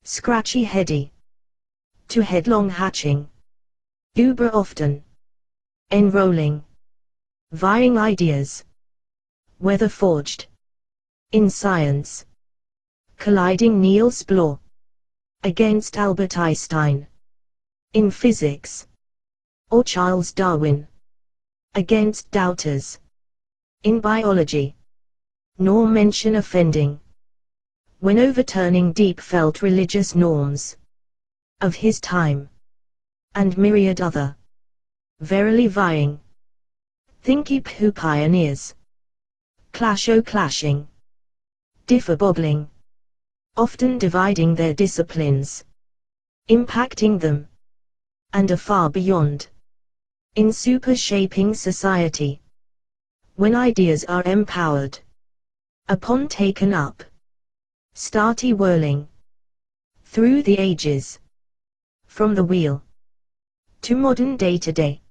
scratchy heady, to headlong hatching, uber often, enrolling, vying ideas, whether forged, in science, colliding Niels Bohr, against Albert Einstein, in physics, or Charles Darwin, against doubters, in biology, nor mention offending, when overturning deep-felt religious norms of his time, and myriad other, verily vying, thinky-poo pioneers, clashing, differ-boggling, often dividing their disciplines, impacting them, and afar beyond, in super-shaping society, when ideas are empowered, upon taken up, starty whirling, through the ages, from the wheel, to modern day-to-day,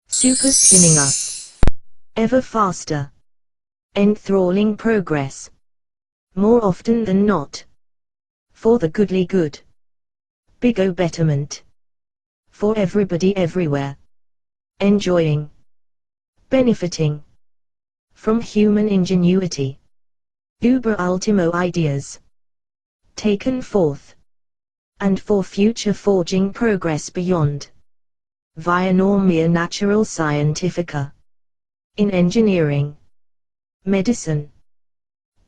super spinning us, ever faster, enthralling progress, more often than not, for the goodly good, big-o betterment, for everybody everywhere, enjoying, benefiting, from human ingenuity, uber ultimo ideas, taken forth, and for future forging progress beyond, via nor mere natural scientifica, in engineering, medicine,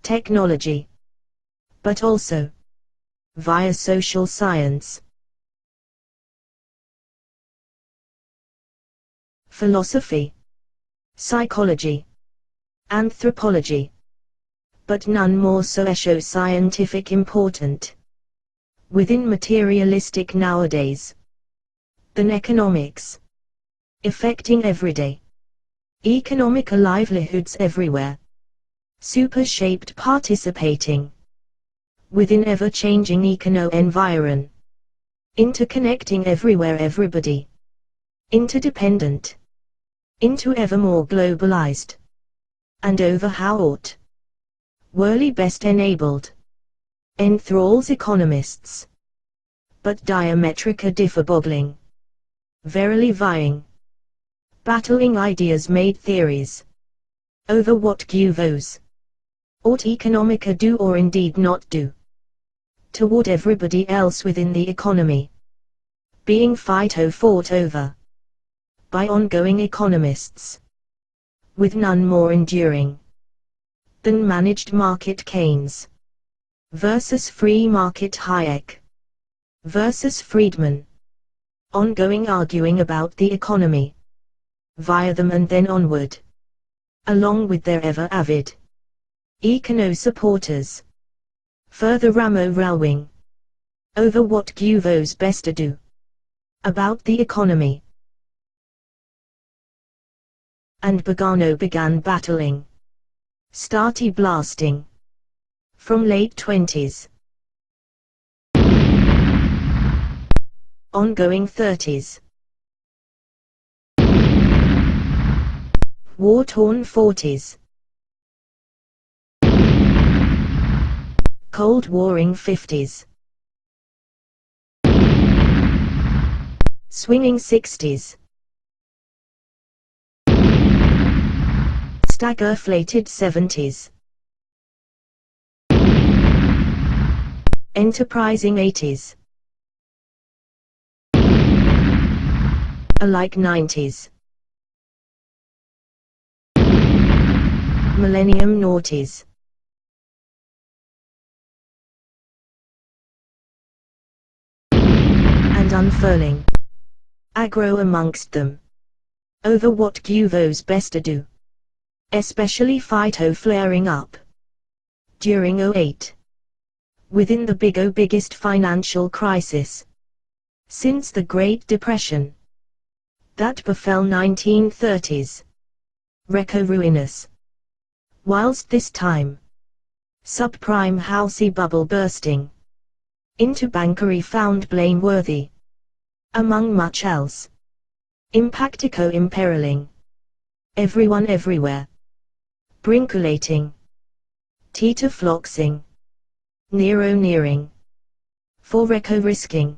technology, but also, via social science, philosophy, psychology, anthropology, but none more socio-scientific important, within materialistic nowadays, than economics, affecting everyday, economical livelihoods everywhere, super-shaped participating, within ever-changing econo-environ, interconnecting everywhere everybody, interdependent, into ever more globalized, and over how ought, worly best enabled, enthralls economists, but diametrica differ-boggling, verily vying, battling ideas made theories, over what guvos, ought economica do or indeed not do, toward everybody else within the economy, being fought over, by ongoing economists, with none more enduring, than managed market Keynes, versus free market Hayek, versus Friedman, ongoing arguing about the economy, via them and then onward, along with their ever avid, Econo supporters, further rowing, over what guvos best do, about the economy. And Bogano began battling, starty blasting, from late 20s, ongoing 30s, war-torn 40s, Cold Warring 50s, swinging 60s, stagflated 70s, enterprising 80s, alike 90s, millennium noughties, and unfurling, aggro amongst them, over what guvos best do, especially phyto flaring up, during '08, within the biggest financial crisis, since the Great Depression, that befell 1930s, wrecko ruinous, whilst this time, subprime housey bubble bursting, into bankery found blameworthy, among much else, impactico imperiling, everyone everywhere, brinculating, teeter-floxing, nearing, For wrecko risking.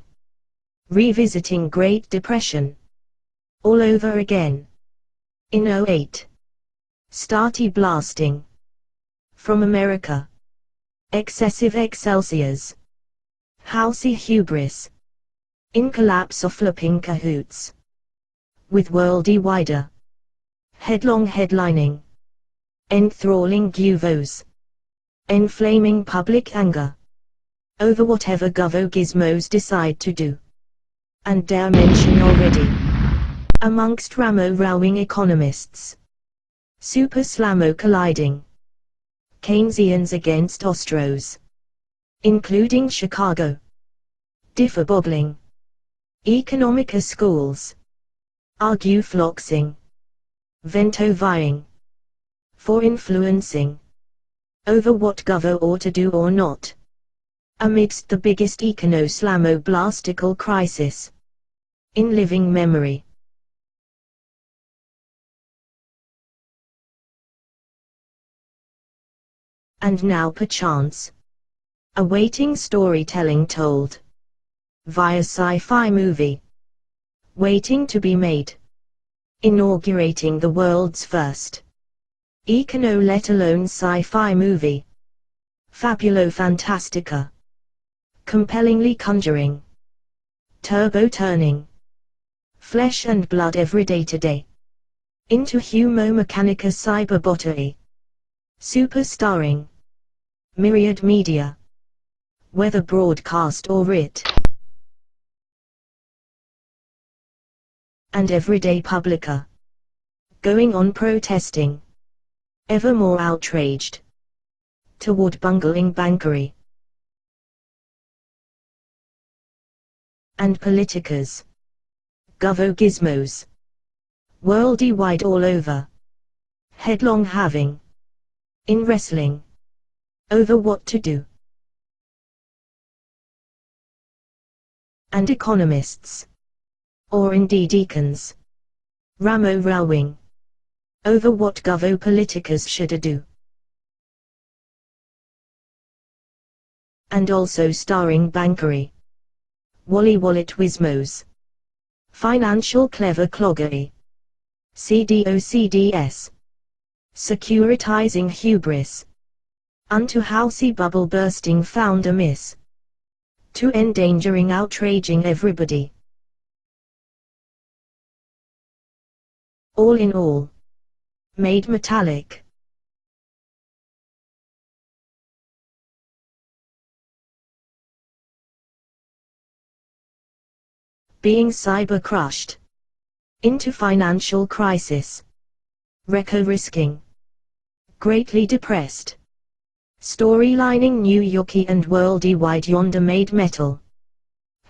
Revisiting Great Depression. All over again. In '08. Starty blasting. From America. Excessive excelsiors. Housey hubris. In collapse of flipping cahoots. With worldy wider. Headlong headlining. Enthralling guvos. Enflaming public anger. Over whatever govo gizmos decide to do. And dare mention already. Amongst ramo-rowing economists. Super slamo colliding. Keynesians against Ostros. Including Chicago. Differ-boggling. Economica schools. Argue floxing. Vento vying. For influencing. Over what govo ought to do or not. Amidst the biggest econo-slamo-blastical crisis. In living memory. And now perchance. Awaiting storytelling told. Via sci-fi movie. Waiting to be made. Inaugurating the world's first. Econo let alone sci-fi movie. Fabulo fantastica. Compellingly conjuring. Turbo-turning. Flesh and blood everyday today. Into humo mechanica cyberbottery. Superstarring. Myriad media. Whether broadcast or writ. And everyday publica. Going on protesting. Ever more outraged. Toward bungling bankery. And politicas. Govo gizmos. Worldy wide all over. Headlong having. In wrestling. Over what to do. And economists. Or indeed econs. Ramo-rowing. Over what govo politicas should do. And also starring bankery. Wally wallet wismos. Financial clever cloggery. CDO-CDS. Securitizing hubris. Unto housey bubble bursting found amiss. To endangering outraging everybody. All in all. Made metallic. Being cyber crushed. Into financial crisis. Wrecko risking. Greatly depressed. Storylining New Yorkie and worldy wide yonder made metal.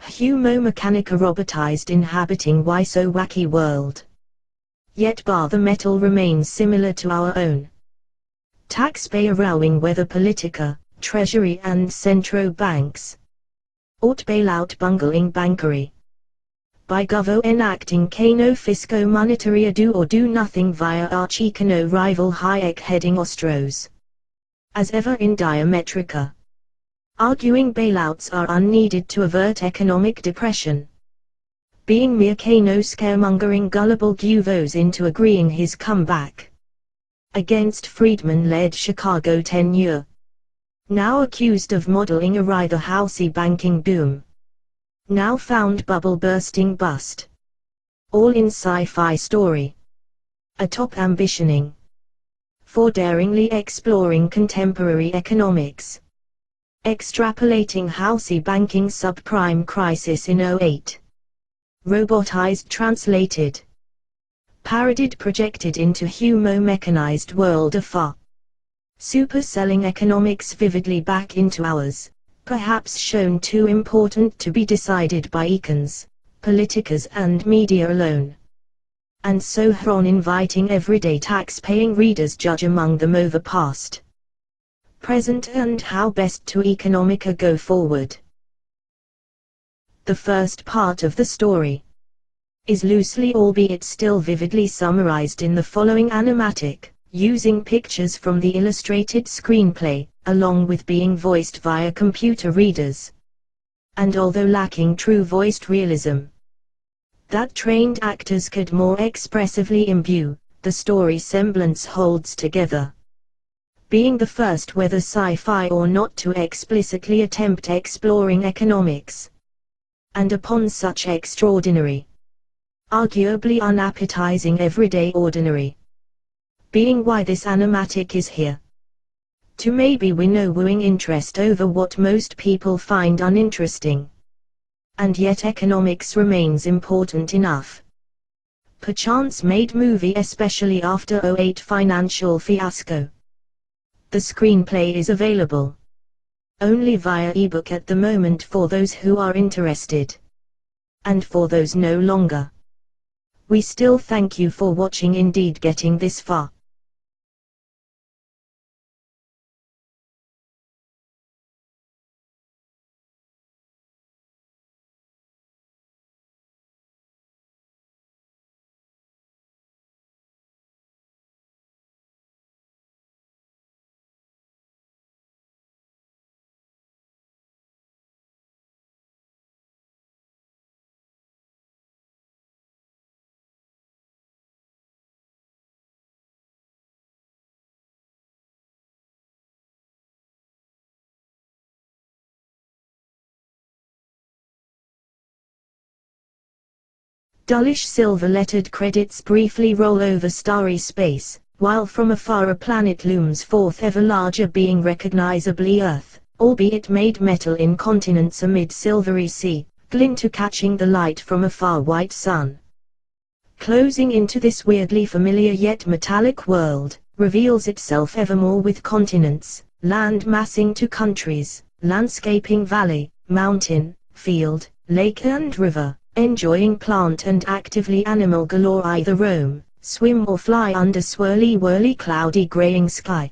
Humo mechanica robotized inhabiting why so wacky world. Yet bar the metal remains similar to our own. Taxpayer rowing whether politica, treasury and centro banks. Ought bailout bungling bankery. By govo enacting Kano fisco monetaria do or do nothing via arch-econo rival Hayek heading Ostros. As ever in diametrica. Arguing bailouts are unneeded to avert economic depression. Being mere Kano scaremongering gullible guvos into agreeing his comeback. Against Friedman-led Chicago tenure. Now accused of modeling a rather housey banking boom. Now found bubble bursting bust. All in sci-fi story. Atop ambitioning. For daringly exploring contemporary economics. Extrapolating housey banking subprime crisis in '08. Robotized translated. Parodied projected into humo-mechanized world afar. Superselling economics vividly back into ours. Perhaps shown too important to be decided by econs, politicas and media alone. And so on inviting everyday tax-paying readers judge among them over past, present and how best to economica go forward. The first part of the story is loosely albeit still vividly summarized in the following animatic, using pictures from the illustrated screenplay, along with being voiced via computer readers. and although lacking true voiced realism that trained actors could more expressively imbue, the story semblance holds together. Being the first, whether sci-fi or not, to explicitly attempt exploring economics, and upon such extraordinary, arguably unappetizing everyday ordinary, being why this animatic is here. To maybe we know wooing interest over what most people find uninteresting. And yet economics remains important enough. Perchance made movie, especially after '08 financial fiasco. The screenplay is available only via ebook at the moment for those who are interested. And for those no longer, we still thank you for watching, indeed getting this far. Dullish silver-lettered credits briefly roll over starry space, while from afar a planet looms forth, ever larger, being recognizably Earth, albeit made metal in continents amid silvery sea, glint to catching the light from a far white sun. Closing into this weirdly familiar yet metallic world, reveals itself evermore with continents, land massing to countries, landscaping valley, mountain, field, lake and river, enjoying plant and actively animal galore, either roam, swim or fly under swirly-whirly cloudy graying sky.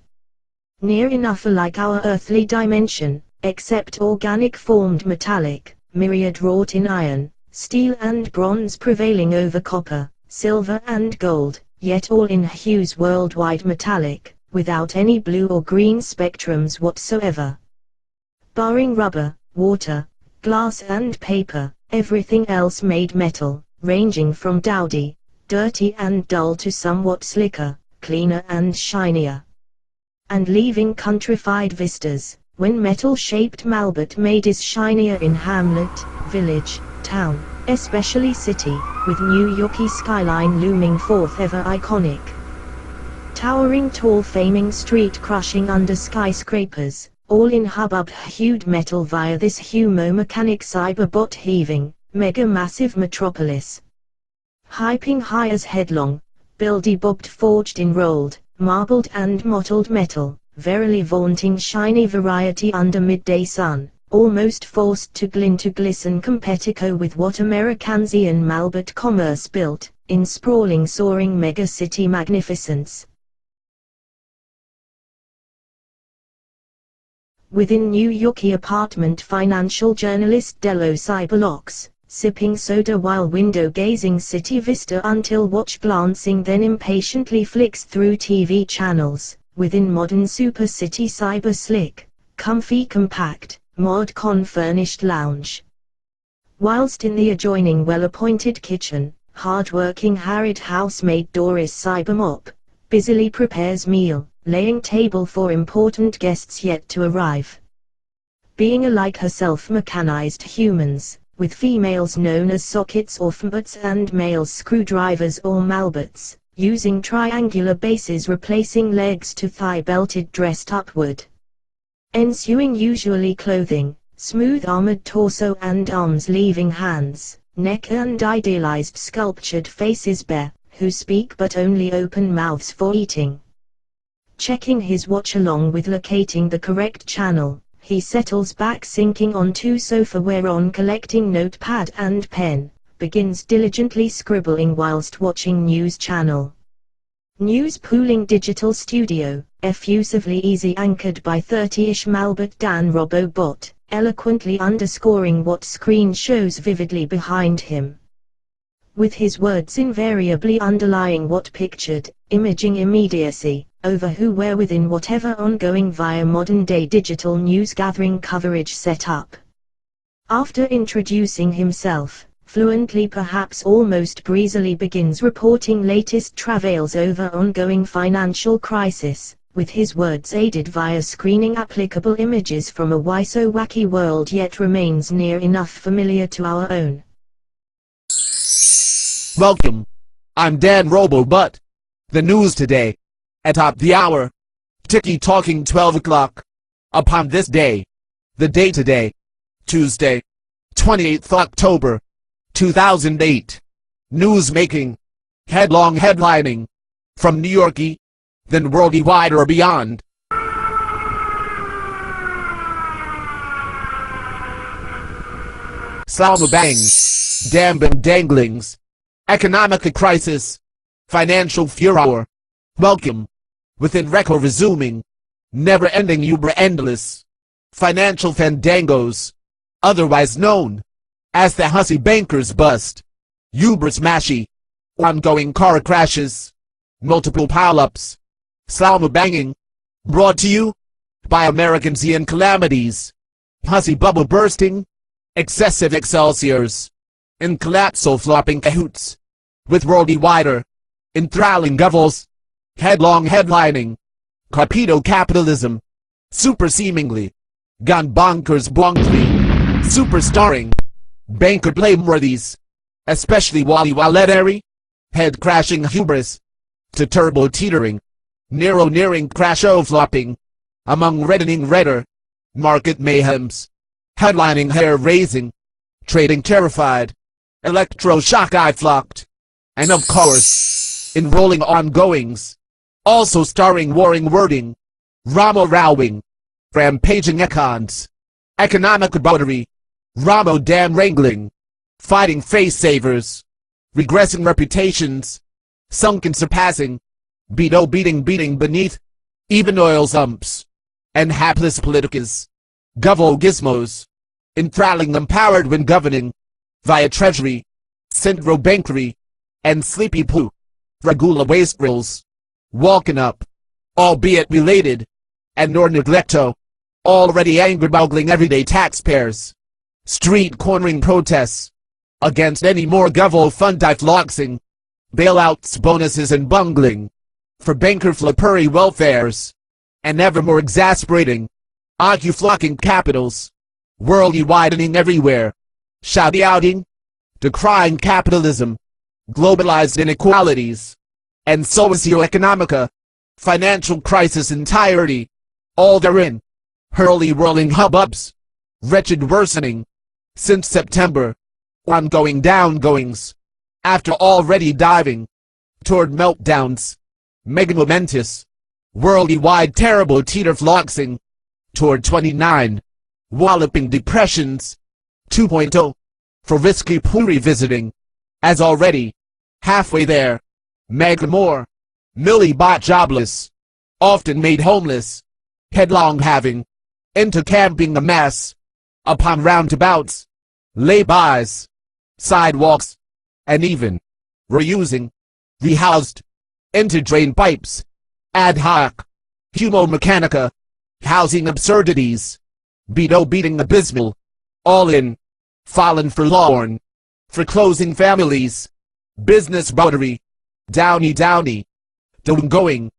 Near enough alike our earthly dimension, except organic formed metallic, myriad wrought in iron, steel and bronze prevailing over copper, silver and gold, yet all in hues worldwide metallic, without any blue or green spectrums whatsoever. Barring rubber, water, glass and paper, everything else made metal, ranging from dowdy, dirty and dull to somewhat slicker, cleaner and shinier. And leaving countrified vistas, when metal-shaped Malbert made is shinier in hamlet, village, town, especially city, with New Yorky skyline looming forth ever iconic. Towering tall faming street crushing under skyscrapers, all in hubbub-hued metal via this humo-mechanic cyberbot heaving, mega-massive metropolis. Hyping high as headlong, buildy-bobbed forged in rolled, marbled and mottled metal, verily vaunting shiny variety under midday sun, almost forced to glint to glisten competico with what Americansian Malbert commerce built, in sprawling soaring mega-city magnificence. Within New Yorky apartment financial journalist Delo Cyberlocks, sipping soda while window-gazing city vista until watch glancing, then impatiently flicks through TV channels, within modern super city cyber slick, comfy compact, mod-con furnished lounge. Whilst in the adjoining well-appointed kitchen, hard-working harried housemaid Doris Cybermop busily prepares meal, laying table for important guests yet to arrive. Being alike herself mechanized humans, with females known as sockets or fmbots and males screwdrivers or malberts, using triangular bases replacing legs to thigh-belted dressed upward. Ensuing usually clothing, smooth armored torso and arms leaving hands, neck and idealized sculptured faces bare, who speak but only open mouths for eating. Checking his watch along with locating the correct channel, he settles back sinking onto sofa whereon collecting notepad and pen, begins diligently scribbling whilst watching news channel. News pooling digital studio, effusively easy anchored by 30-ish Malbert Dan Robobot, eloquently underscoring what screen shows vividly behind him. With his words invariably underlying what pictured, imaging immediacy, over who where within whatever ongoing via modern-day digital news gathering coverage set up. After introducing himself, fluently perhaps almost breezily begins reporting latest travails over ongoing financial crisis, with his words aided via screening applicable images from a why-so-wacky world yet remains near enough familiar to our own. Welcome. I'm Dan Robobutt. The news today. Atop the hour. Ticky-talking 12 o'clock. Upon this day. The day today. Tuesday. 28th October. 2008. News-making. Headlong headlining. From New Yorkie. Then worldwide or beyond. Salma bangs. Damn and danglings. Economica crisis. Financial furor. Welcome. Within wrecko resuming. Never-ending uber-endless. Financial fandangos. Otherwise known as the hussy bankers bust. Uber smashy. Ongoing car crashes. Multiple pile-ups. Salma banging. Brought to you by Americans and calamities. Hussy bubble bursting. Excessive excelsiors. In collapso flopping cahoots. With worldwide enthralling guvos. Headlong headlining. Carpedo capitalism. Super seemingly. Gone bonkers bonkly. Superstarring. Banker blameworthies. Especially YYYParTIA. Head crashing hubris. To turbo teetering. Nearing crash-o flopping. Among reddening redder. Market mayhems. Headlining hair raising. Trading terrified. Electroshock eye flocked. And of course, enrolling ongoings. Also starring warring wording. Ramo rowing. Rampaging econs. Economica buttery. Ramo damn wrangling. Fighting face savers. Regressing reputations. Sunken surpassing. Beating beneath. Even oil sumps. And hapless politicas. Guvo gizmos. Enthralling empowered when governing. Via treasury. Centro bankery. And sleepy poo. Regula wastrels. Walking up. Albeit related. And nor neglecto. Already anger-boggling everyday taxpayers. Street cornering protests. Against any more guvo fundi-floxing. Bailouts, bonuses and bungling. For banker flippery welfares. And ever more exasperating. Occupying capitals. Worldly widening everywhere. Shouting. Decrying capitalism. Globalized inequalities. And socio-economica. Financial crisis entirety. All therein. Hurly whirling hubbubs. Wretched worsening. Since September. Ongoing downgoings. After already diving. Toward meltdowns. Mega momentous. Worldwide terrible teeter-floxing. Toward 29. Walloping depressions. 2.0. For risky poo revisiting. As already. Halfway there. Mega more. Millibot jobless. Often made homeless. Headlong having. Into camping amassed. Upon roundabouts. Lay-bys. Sidewalks. And even. Reusing. Rehoused. Into drain pipes. Ad hoc. Humo-mechanica. Housing absurdities. Beating abysmal. All in. Fallen forlorn. For closing families. Business buttery. Downy. Going.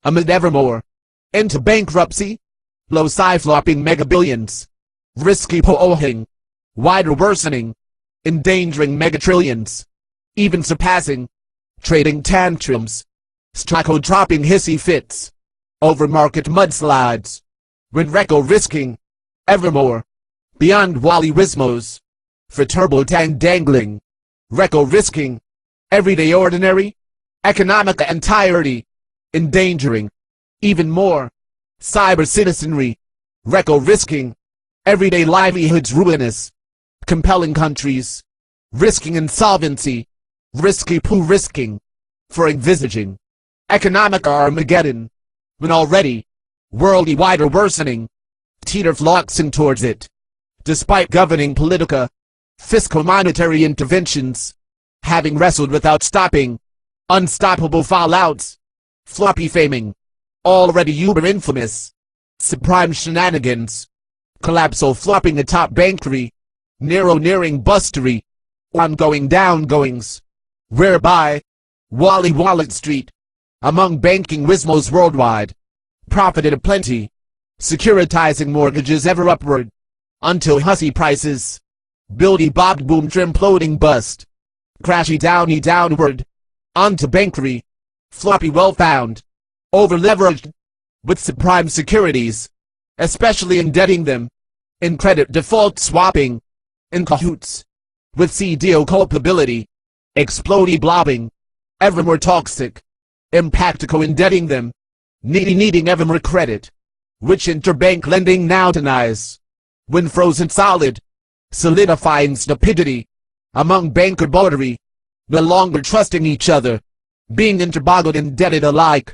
Amid evermore. Into bankruptcy. Low sci-flopping mega-billions. Risky po-ohing. Wider worsening. Endangering megatrillions. Even surpassing. Trading tantrums. Straco-dropping hissy fits. Over market mudslides. When wrecko risking. Evermore. Beyond Wally Wismos. For turbo tang dangling. Wrecko risking. Everyday ordinary. Economica entirety. Endangering. Even more. Cyber citizenry. Wrecko risking. Everyday livelihoods ruinous. Compelling countries. Risking insolvency. Risky poo risking. For envisaging. Economica Armageddon. When already. Worldly wider worsening. Teeter-floxing towards it. Despite governing politica. Fiscal monetary interventions. Having wrestled without stopping. Unstoppable fallouts. Floppy faming. Already uber infamous. Supreme shenanigans. Collapso flopping atop bankery. nearing bustery, ongoing downgoings, whereby Wallet Street, among banking wismos worldwide, profited aplenty, securitizing mortgages ever upward, until hussy prices, buildy bobbed boom trim ploding bust, crashy downy downward, onto bankery, floppy well found, over leveraged, with subprime securities, especially indebting them, in credit default swapping, in cahoots, with CDO culpability, explodey blobbing, evermore toxic, impactico indebting them, needing evermore credit, which interbank lending now denies, when frozen solid, solidifying stupidity, among banker bottery, no longer trusting each other, being interboggled indebted alike,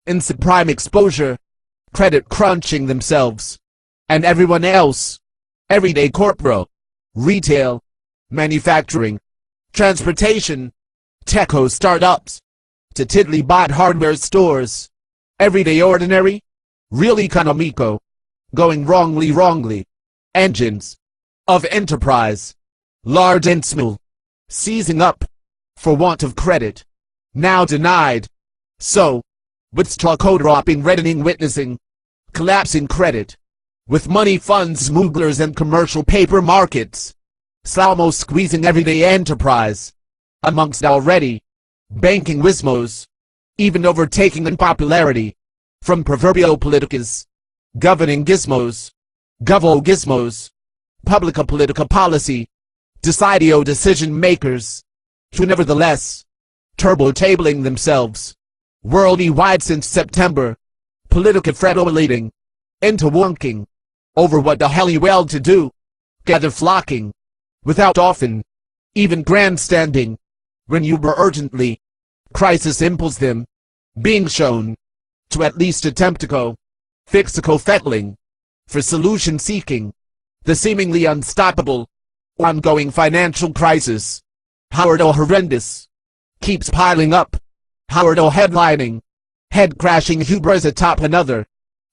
in subprime exposure, credit crunching themselves, and everyone else, everyday corporate, retail, manufacturing, transportation, techo startups, to tiddly bot hardware stores, everyday ordinary, real economico, going wrongly, engines, of enterprise, large and small, seizing up, for want of credit, now denied, so, with straw code dropping reddening witnessing, collapsing credit, with money funds smugglers and commercial paper markets, Salmo squeezing everyday enterprise, amongst already, banking wismos, even overtaking in popularity, from proverbial politicas, governing gizmos, gizmos, publica politica policy, decidio decision makers, who nevertheless, turbo-tabling themselves, worldly-wide since September, politica fretolating, into wonking, over what the hell you well to do, gather flocking, without often, even grandstanding, when you were urgently, crisis impulse them, being shown, to at least attempt to go, fixico fettling, for solution seeking, the seemingly unstoppable, ongoing financial crisis, Howard O. horrendous, keeps piling up, Howard O. headlining, head-crashing hubris atop another,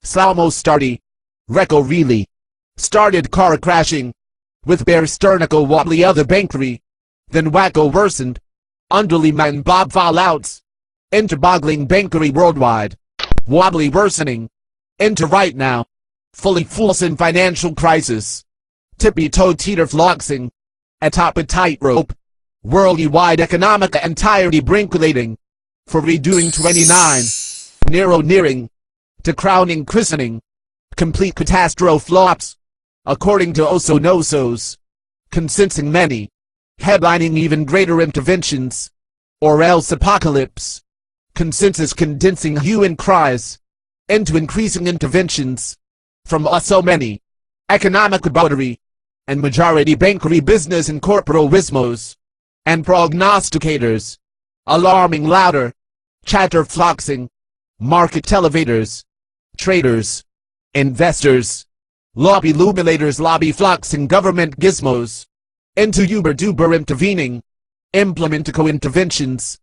Salmo starty, wrecko really, started car crashing, with bare sternical wobbly other bankery, then wacko worsened, underly man bob fallouts, interboggling bankery worldwide, wobbly worsening, into right now, fully false in financial crisis, tippy-toed teeter floxing, atop a tightrope, worldly-wide economica entirety brinkulating, for redoing 29, nearing, to crowning christening, complete catastrophe flops, according to Oso-Nosos, consensing many, headlining even greater interventions, or else apocalypse, consensus condensing hue and cries, into increasing interventions, from so many, economic bottery, and majority bankery business and corporal wismos, and prognosticators, alarming louder, chatter floxing, market elevators, traders, investors, lobby luminators lobby floxing government gizmos, into uber-duber intervening, implementico interventions,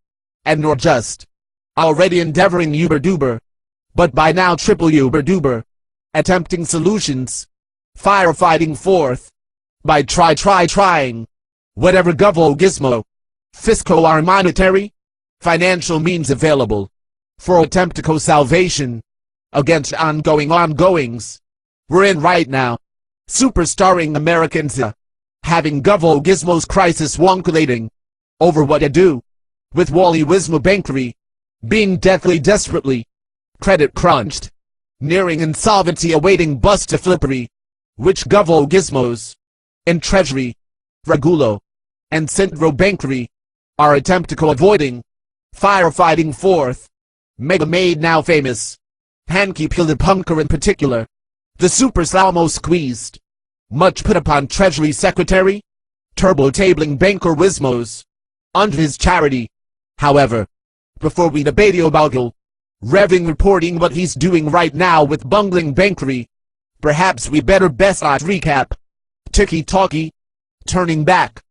and nor just, already endeavoring uber-duber, but by now triple uber-duber, attempting solutions, firefighting forth, by trying, whatever govo gizmo, fisco or monetary, financial means available, for attemptico salvation, against ongoings, we're in right now, superstarring Americans, having govo gizmos crisis wonkulating, over what to do, with Wally Wismo bankery, being deathly desperately, credit crunched, nearing insolvency awaiting bust to flippery, which govo gizmos, in treasury, regulo, and centro bankery, are attemptico avoiding, firefighting forth, mega made now famous, hanky the punker in particular, the super Salmo squeezed, much put upon treasury secretary, turbo-tabling banker wismos, under his charity, however, before we debate Boggle, revving reporting what he's doing right now with bungling bankery, perhaps we better best not recap, ticky-talky, turning back,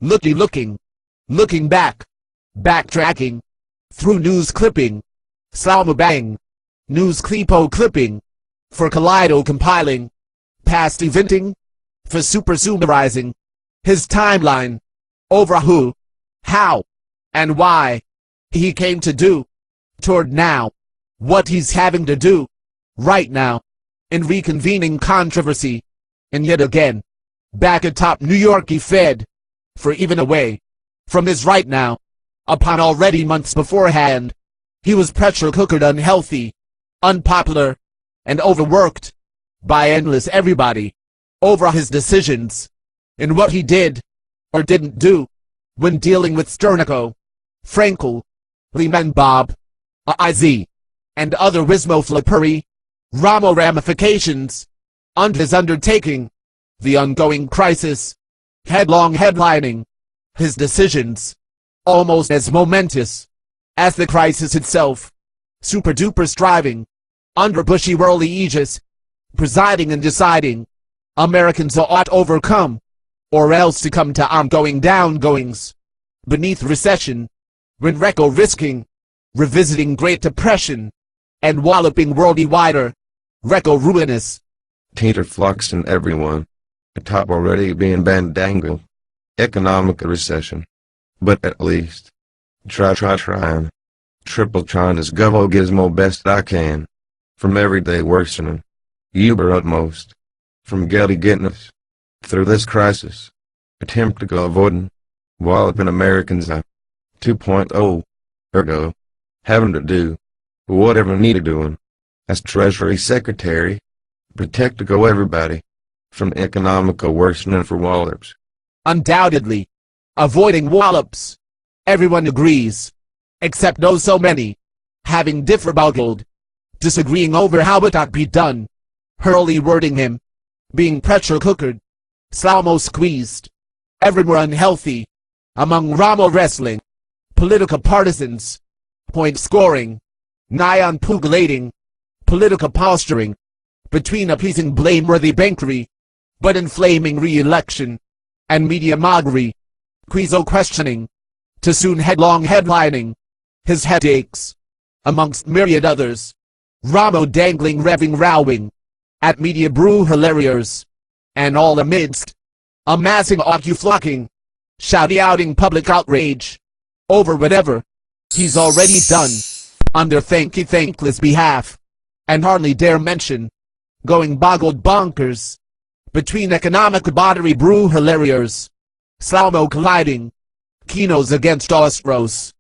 looking back, backtracking, through news clipping, Salmo bang, news clipping, for Kaleido compiling, past eventing, for super summarizing, his timeline, over who, how, and why he came to do, toward now, what he's having to do, right now, in reconvening controversy, and yet again, back atop New York he fed, for even away from his right now, upon already months beforehand, he was pressure-cookered unhealthy, unpopular, and overworked, by endless everybody, over his decisions, in what he did, or didn't do, when dealing with Sternico, Frankel, Lehman Bob, IZ, and other wismo-flippery, Ramo ramifications, under his undertaking, the ongoing crisis, headlong headlining, his decisions, almost as momentous as the crisis itself, super-duper striving, under bushy-whirly aegis, presiding and deciding, Americans ought overcome, or else to come to ongoing downgoings, beneath recession, when wrecko risking, revisiting Great Depression, and walloping worldy wider, wrecko ruinous. Tater flux in everyone, atop already being bandangled, economica recession. But at least, trying, triple trying this guvo gizmo best I can, from everyday worsening, uber utmost, from getting us, through this crisis, attempt to go avoiding, walloping Americans at 2.0, ergo, having to do, whatever needed doing, as Treasury Secretary, protect to go everybody, from economica worsening for wallops. Undoubtedly, avoiding wallops, everyone agrees, except no so many, having differboggled, disagreeing over how it ought be done, hurly wording him, being pressure-cookered, slowmo squeezed, evermore unhealthy, among Ramo wrestling, politica partisans, point scoring, nigh unpugulating, politica posturing, between appeasing blameworthy bankery, but inflaming re-election, and media mockery, quizo questioning, to soon headlong headlining, his headaches, amongst myriad others, Ramo dangling revving rowing, at media brew hilariers, and all amidst, amassing flocking, shouting outing public outrage, over whatever, he's already done, under thankless behalf, and hardly dare mention, going boggled bonkers, between economic battery brew hilariers, slowmo colliding, Keynes against Ostros,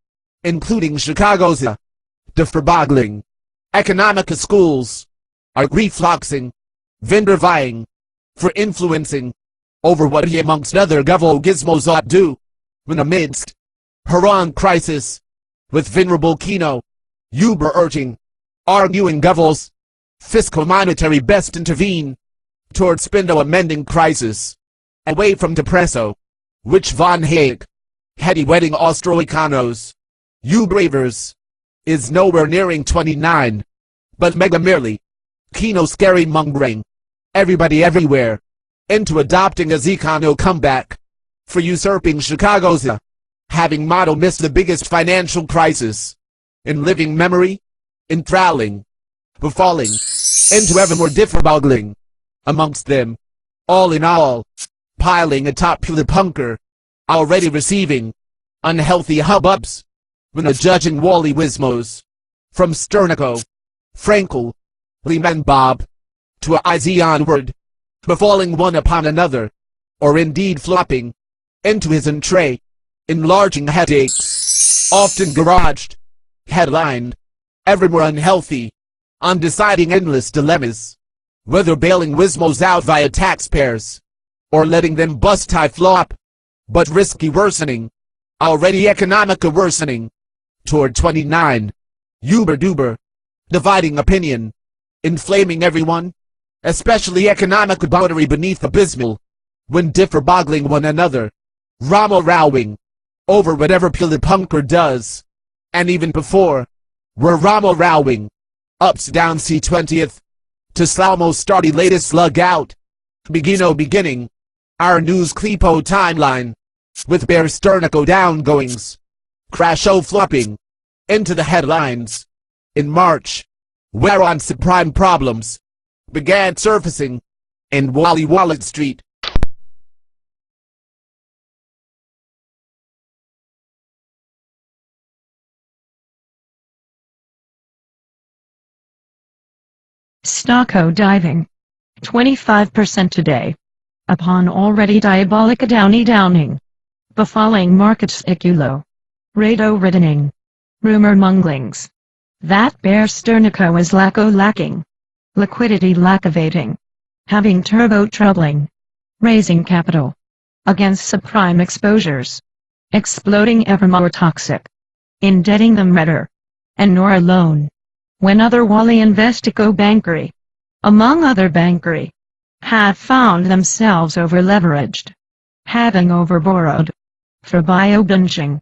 including Chicago's differboggling, economica schools, are refluxing, vendor vying, for influencing, over what he amongst other guvo gizmos ought do, when amidst, her own crisis, with venerable Keynes, uber urging, arguing guvos, fiscal monetary best intervene, toward spindo amending crisis, away from depresso, which von Hayek, heady wedding Austro-Econos, you bravers, is nowhere nearing 29, but mega merely, Keynes scary mongering, everybody everywhere, into adopting his Econo comeback, for usurping Chicago's, having motto missed the biggest financial crisis, in living memory, enthralling, befalling, into evermore differboggling, amongst them, all in all, piling atop the punker, already receiving, unhealthy hubbubs, when a judging wally wismos, from Sternico, Frankel, Lehman Bob, to a IZ onward, befalling one upon another, or indeed flopping, into his entree, enlarging headaches, often garaged, headlined, evermore unhealthy, undeciding endless dilemmas, whether bailing wismos out via taxpayers, or letting them bust tie flop, but risky worsening, already economica worsening, toward 29, uber-duber, dividing opinion, inflaming everyone, especially economica boundary beneath abysmal, when differboggling one another, Ramo rowing, over whatever the punker does, and even before, were Ramo rowing, ups down C20th, to Slowmo starty latest slug out, beginning, our news Clipo timeline, with bare Sternico downgoings, crash-o flopping, into the headlines, in March, whereon subprime problems, began surfacing, in Wally Wallet Street, Stocko diving. 25% today. Upon already diabolic downing. Befalling markets iculo. Rado riddening. Rumor munglings. That bear sternico is lacking. Liquidity lactivating. Having turbo troubling. Raising capital. Against subprime exposures. Exploding evermore toxic. Indebting them redder. And nor alone. When other Wally Investico bankery, among other bankery, have found themselves over-leveraged, having overborrowed, for bio-bunching,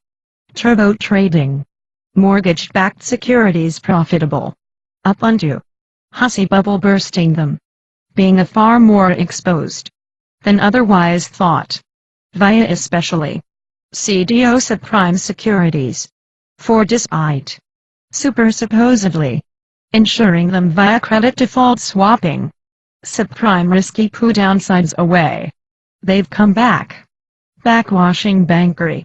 turbo trading, mortgage-backed securities profitable, up unto, hussy bubble bursting them, being a far more exposed, than otherwise thought, via especially, CDO subprime securities, for despite, supposedly, insuring them via credit default swapping. Subprime risky poo downsides away. They've come back. Backwashing bankery.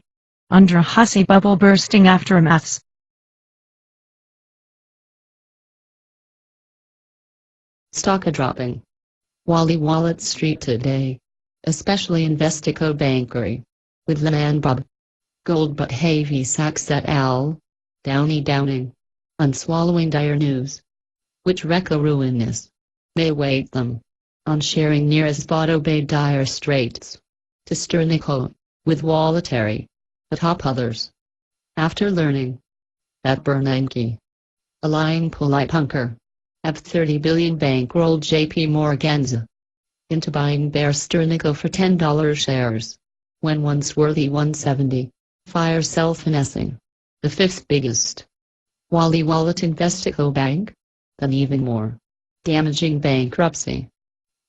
Under hussy bubble bursting aftermaths. Stock dropping. Wallet Street today. Especially Investico bankery. With Lehman Brothers. Gold but heavy sacks et al. Downing. Unswallowing dire news. Which wrecko ruinous. May wait them. On sharing nearest bought obeyed dire straits. To sternico. With walletary. Atop others. After learning. That Bernanke. A lying polite hunker. Have 30 billion bankrolled JP Morgan's. Into buying bear sternico for $10 shares. When once worthy 170. Fire self-finessing. The fifth biggest. Wallet Investico Bank? Then even more. Damaging bankruptcy.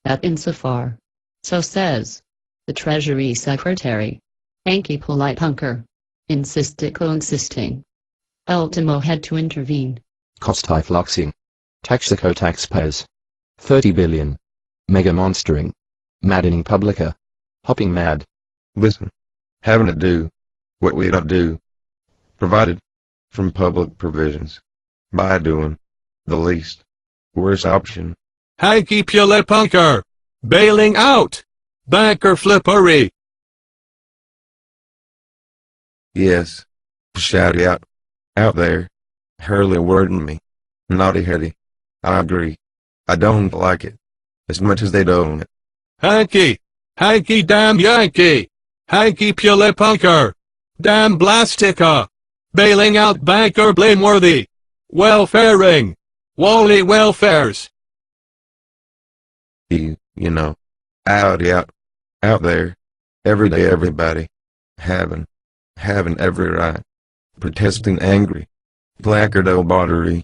That insofar. So says. The Treasury Secretary. Hanky polite hunker. Insisting. Ultimo had to intervene. Cost high fluxing. Taxico taxpayers. 30 billion. Mega monstering. Maddening publica. Hopping mad. Listen. Having to do what we don't do. Provided from public provisions. By doing the least worst option. Hanky pule punker. Bailing out. Banker flippery. Yes. Shout out there. Hurley wording me. Naughty heady. I agree. I don't like it. As much as they don't. Hanky damn Yankee. Hanky pule punker. Damn blastica. Bailing out banker blameworthy. Welfaring. Wally welfares. You know. Out there. Every day everybody. Having every right. Protesting angry. Placard battery.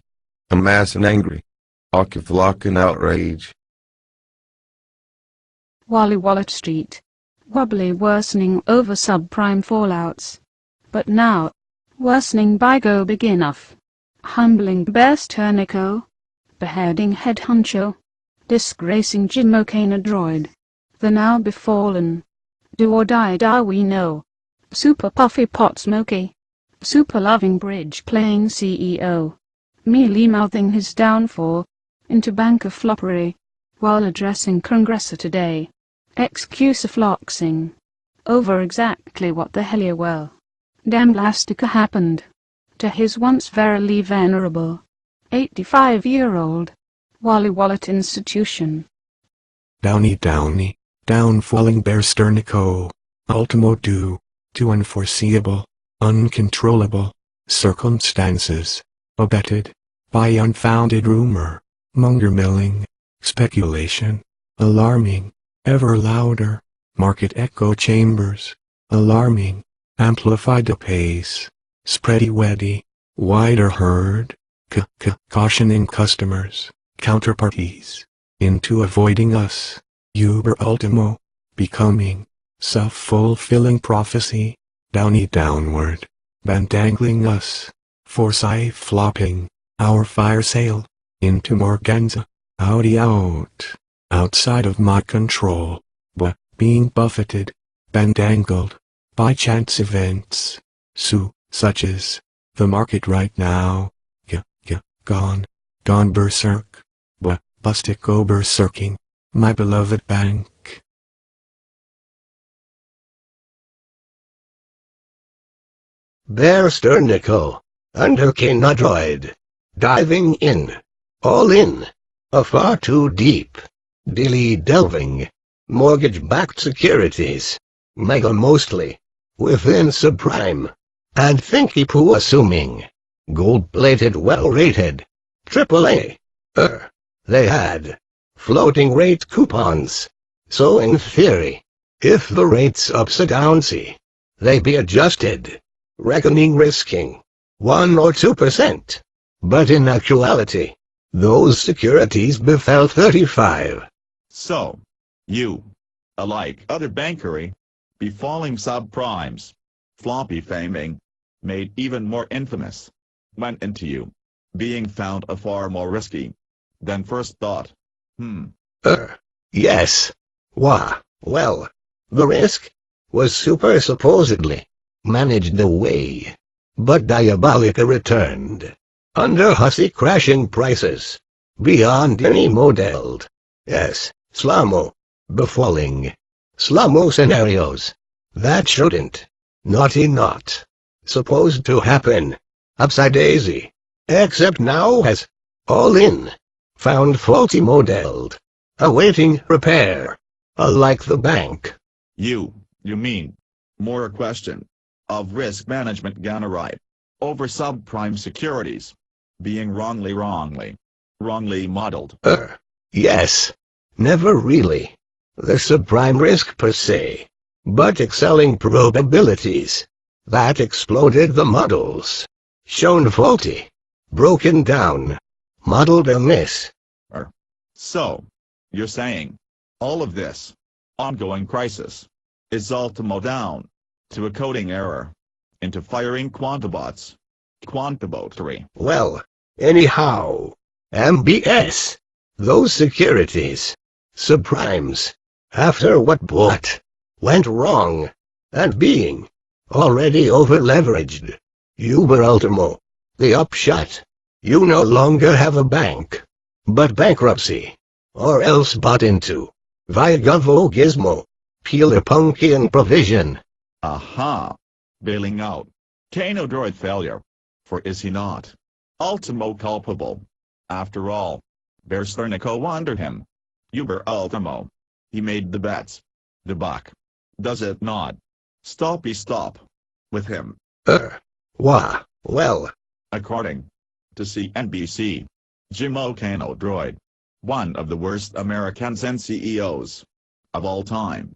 Amassing angry. Occupying outrage. Wallet Street. Wobbly worsening over subprime fallouts. But now, worsening by go big enough. Humbling best Turnico. Beheading head honcho. Disgracing Jim O'Kane droid. The now befallen. Do or die we know. Super puffy pot smoky. Super loving bridge playing CEO. Mealy mouthing his downfall. Into banker floppery. While addressing Congress today. Excuse floxing. Over exactly what the hell well. Damn blastica happened. To his once verily venerable. 85-year-old. Wallet institution. Downy, down falling bear sternico. Ultimo due to unforeseeable, uncontrollable circumstances. Abetted by unfounded rumor, monger milling, speculation, alarming, ever louder, market echo chambers, alarming, amplified apace, spready weddy, wider herd, cautioning customers, counterparties, into avoiding us, uber ultimo, becoming, self-fulfilling prophecy, downy downward, bandangling us, foresight flopping, our fire sale, into Morganza, outside of my control, but being buffeted, bandangled, by chance events, such as, the market right now, gone berserk, bustic go berserking, my beloved bank. Bear Sternico, under Android, diving in, all in, a far too deep, dilly delving, mortgage-backed securities, mega mostly, within subprime, and thinky poo assuming, gold-plated well-rated, AAA, they had, floating rate coupons, so in theory, if the rate's upside downsy, they be adjusted, reckoning risking 1 or 2%, but in actuality, those securities befell 35. So, you, alike other bankery, befalling subprimes, floppy faming, made even more infamous, went into you, being found a far more risky than first thought. Yes. Well, the risk was super supposedly managed away, but Diabolica returned, under hussy crashing prices, beyond any modeled, befalling, slummo scenarios, that shouldn't, naughty not, supposed to happen, upside daisy, except now has, all in, found faulty modeled, awaiting repair, like the bank. You mean, more a question of risk management gone right, over subprime securities, being wrongly modeled. Yes. Never really. The subprime risk per se, but excelling probabilities, that exploded the models, shown faulty, broken down, modeled amiss. So, you're saying, all of this, ongoing crisis, is ultimo down, to a coding error, into firing quantibots, quantibotery. Well, anyhow, MBS, those securities, subprimes, after what went wrong, and being already over-leveraged, uber ultimo, the upshot, you no longer have a bank, but bankruptcy, or else bought into, via guvo gizmo, Punkian provision. Aha! Bailing out, Kano droid failure, for is he not, ultimo culpable, after all, Bear Sternico under him, uber ultimo, he made the bets, the buck, does it not, stop with him. Well, according to CNBC, Jim O'Cano droid, one of the worst Americans and CEOs of all time,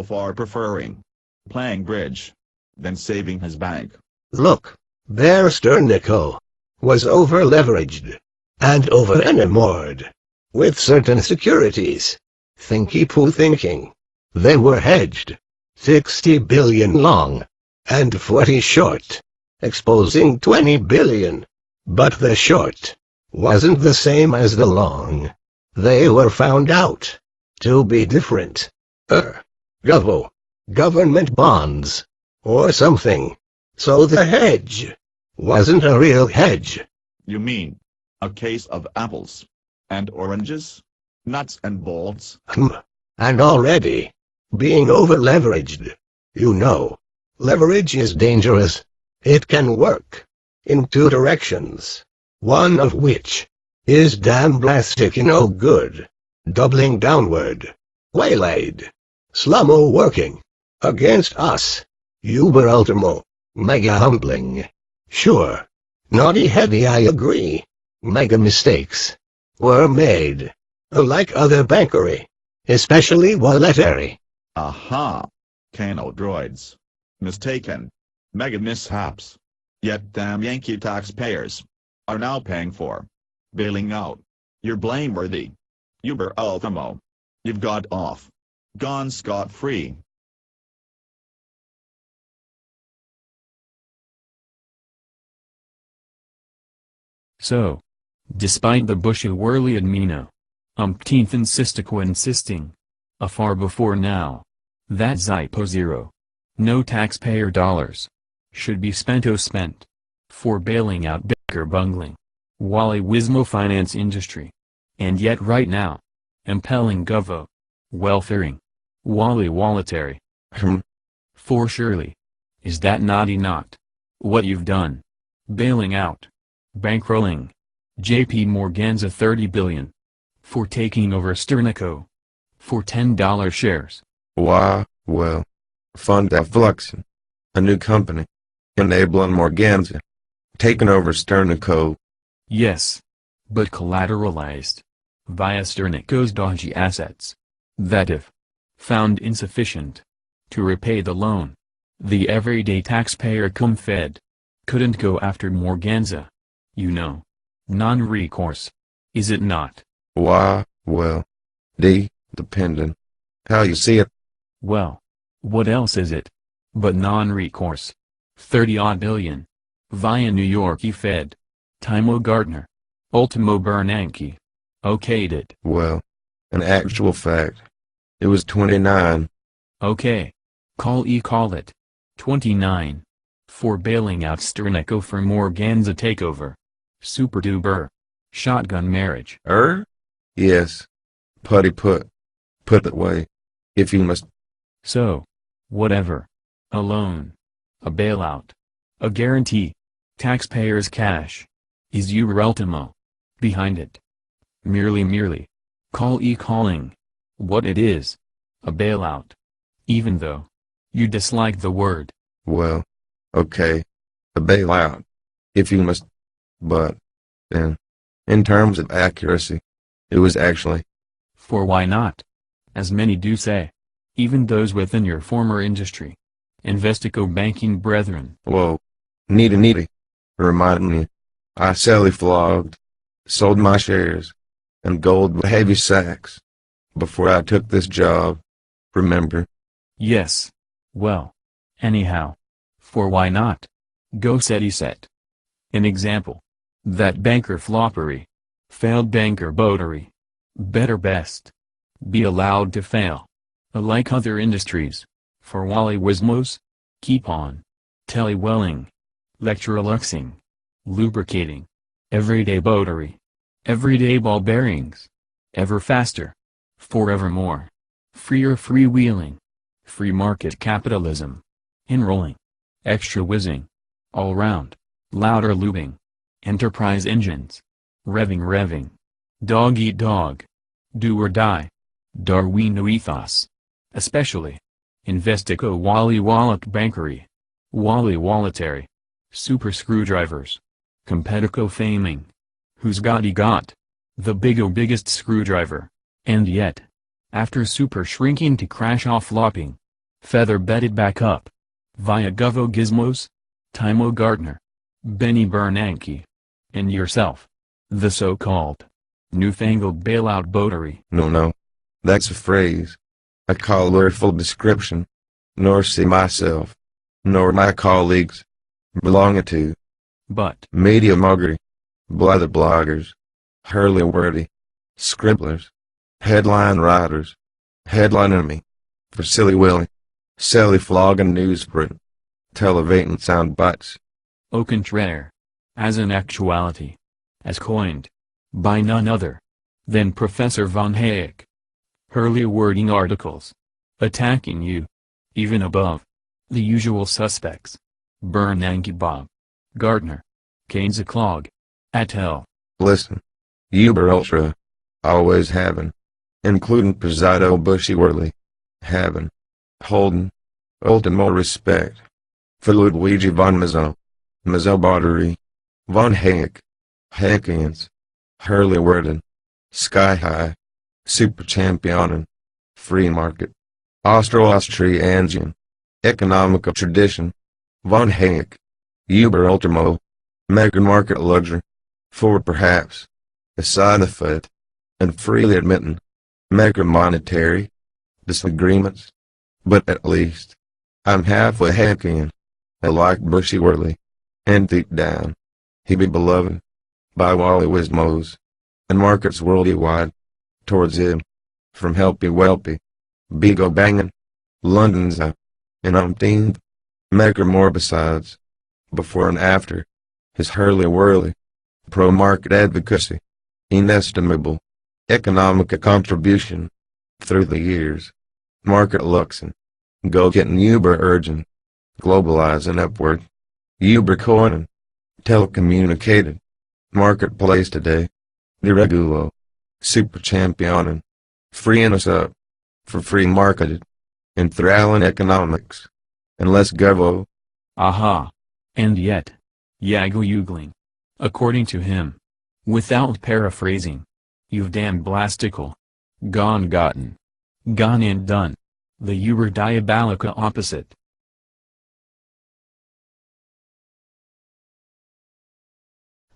far preferring playing bridge than saving his bank. Look, Bear Sternico was over-leveraged and over-enamored with certain securities. Thinky poo thinking they were hedged, 60 billion long and 40 short, exposing 20 billion. But the short wasn't the same as the long. They were found out to be different. Government bonds, or something. So the hedge wasn't a real hedge. You mean, a case of apples and oranges, nuts and bolts? And already, being over-leveraged. You know, leverage is dangerous. It can work in two directions, one of which is damn blastic no good, doubling downward, waylaid, slummo working, against us, uber ultimo, mega humbling. Sure, naughty heavy I agree, mega mistakes were made, like other bankery, especially walletary. Aha! Kano droids. Mistaken. Mega mishaps. Yet damn Yankee taxpayers are now paying for bailing out. You're blameworthy. Uber ultimo. You've got off. Gone scot-free. So, despite the bushy-whirly Admino, umpteenth insistico insisting, afar before now, that Zypo zero, no taxpayer dollars, should be spent, for bailing out bicker bungling, Wally Wismo finance industry, And yet right now, impelling guvo, welfaring, wally-wallatory. For surely, is that naughty not what you've done? Bailing out, bankrolling, JP Morgan's a 30 billion. For taking over Sternico. For $10 shares. Why, well, fund defluxing. A new company. Enabling Morganza. Taking over Sternico. Yes. But collateralized. Via Sternico's dodgy assets. That if found insufficient to repay the loan, the everyday taxpayer cum fed couldn't go after Morganza. You know. Non-recourse. Is it not? Why, well, dependent. How you see it? Well, what else is it but non-recourse? 30-odd billion. Via New Yorkie Fed. Timo Gardner. Ultimo Bernanke. Okayed it. Well, an actual fact. It was 29. Okay. Call it. 29. For bailing out Sternico for Morganza takeover. Super duper. Shotgun marriage. Yes. Put that way. If you must. So. Whatever. A loan. A bailout. A guarantee. Taxpayers' cash. Is your ultimo. Behind it. Merely. Calling. What it is. A bailout. Even though. You dislike the word. Well. Okay. A bailout. If you must. But. Then. In terms of accuracy. It was actually. For why not? As many do say. Even those within your former industry. Investico banking brethren. Whoa. Needy. Remind me. I silly flogged. Sold my shares. And gold with heavy sacks. Before I took this job. Remember? Yes. Well. Anyhow. For why not? Go set. An example. That banker floppery. Failed banker boatery. Better best. Be allowed to fail. Like other industries. For Wally Wismos. Keep on. Telewelling. Lectureluxing. Lubricating. Everyday boatery. Everyday ball bearings. Ever faster. Forevermore. Freer freewheeling. Free market capitalism. Enrolling. Extra whizzing. All round. Louder lubing. Enterprise engines. Revving. Dog eat dog. Do or die. Darwino ethos. Especially. Investico Wally Wallop bankery. Wally Wallatory. Super screwdrivers. Competico faming. Who's got the biggest screwdriver. And yet. After super shrinking to crash off flopping. Feather bedded back up. Via Guvo Gizmos. Timo Gardner. Benny Bernanke. And yourself. The so-called. Newfangled bailout boatery. No. That's a phrase. A colorful description. Nor see myself. Nor my colleagues. Belonging to. But. Media muggery. Blather bloggers. Hurly-wordy. Scribblers. Headline writers. Headline enemy. For silly willy. Silly flogging newsprint. Televating sound bites. Au contraire. As an actuality. As coined. By none other. Than Professor von Hayek. Hurly-wording articles. Attacking you. Even above. The usual suspects. Bernanke Bob. Gardner. Keynes a clog. Atop. Listen. Uber Ultra. Always having. Including Presido Bushy Worley. Having. Holding. Ultimo respect. For Luigi von Mizzo. Mizzo Bottery. Von Hayek. Hayekians. Hurley Worden. Sky High. Super Championin. Free Market. Austro-Austrian. Economica Tradition. Von Hayek. Uber Ultimo. Mega Market Luxury. For perhaps. A side effect. And freely admitting. Mega monetary. Disagreements. But at least. I'm halfway Hayekian. I like Bushy Worley. And deep down. He be beloved. By Wally Wismos. And markets worldwide. Towards him. From Helpy Welpy. Be-go bangin'. London's up. And umpteenth. Mega more besides. Before and after. His hurly-whirly. Pro-market advocacy. Inestimable. economica contribution, through the years, market luxen, go getting uber urgent, globalizing upward, uber coining, telecommunicated, marketplace today, deregulo, super championing, freeing us up, for free marketed, enthralling economics, and less guvo. Aha. And yet, Yaggle Yoogling. According to him. Without paraphrasing. You've damn blastical. Gone gotten. Gone and done. The uber diabolica opposite.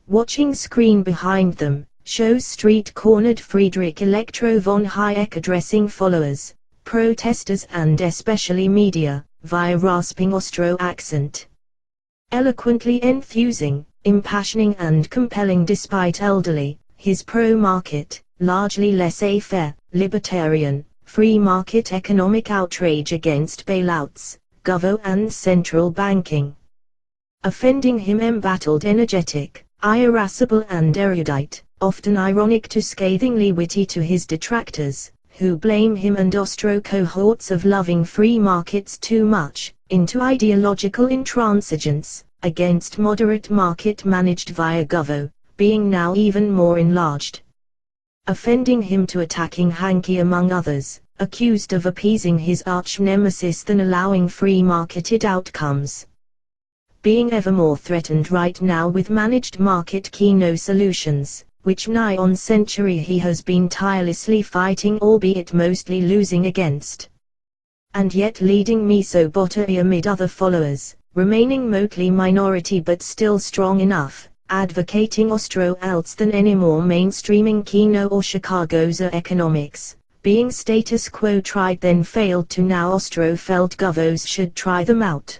Watching screen behind them, shows street-cornered Friedrich Electro von Hayek addressing followers, protesters and especially media, via rasping Austro accent. Eloquently enthusing, impassioning and compelling despite elderly, his pro-market, largely laissez-faire, libertarian, free market economic outrage against bailouts, guvo and central banking. Offending him embattled energetic, irascible and erudite, often ironic to scathingly witty to his detractors, who blame him and Austro cohorts of loving free markets too much, into ideological intransigence, against moderate market managed via guvo, being now even more enlarged. Offending him to attacking Hanke among others, accused of appeasing his arch-nemesis than allowing free marketed outcomes. Being ever more threatened right now with managed market Keynes solutions, which nigh on century he has been tirelessly fighting albeit mostly losing against. And yet leading MYRIad amid other followers, remaining mostly minority but still strong enough, advocating Austro else than any more mainstreaming Keynes or Chicago's economics, being status quo tried then failed to now Austro felt govos should try them out.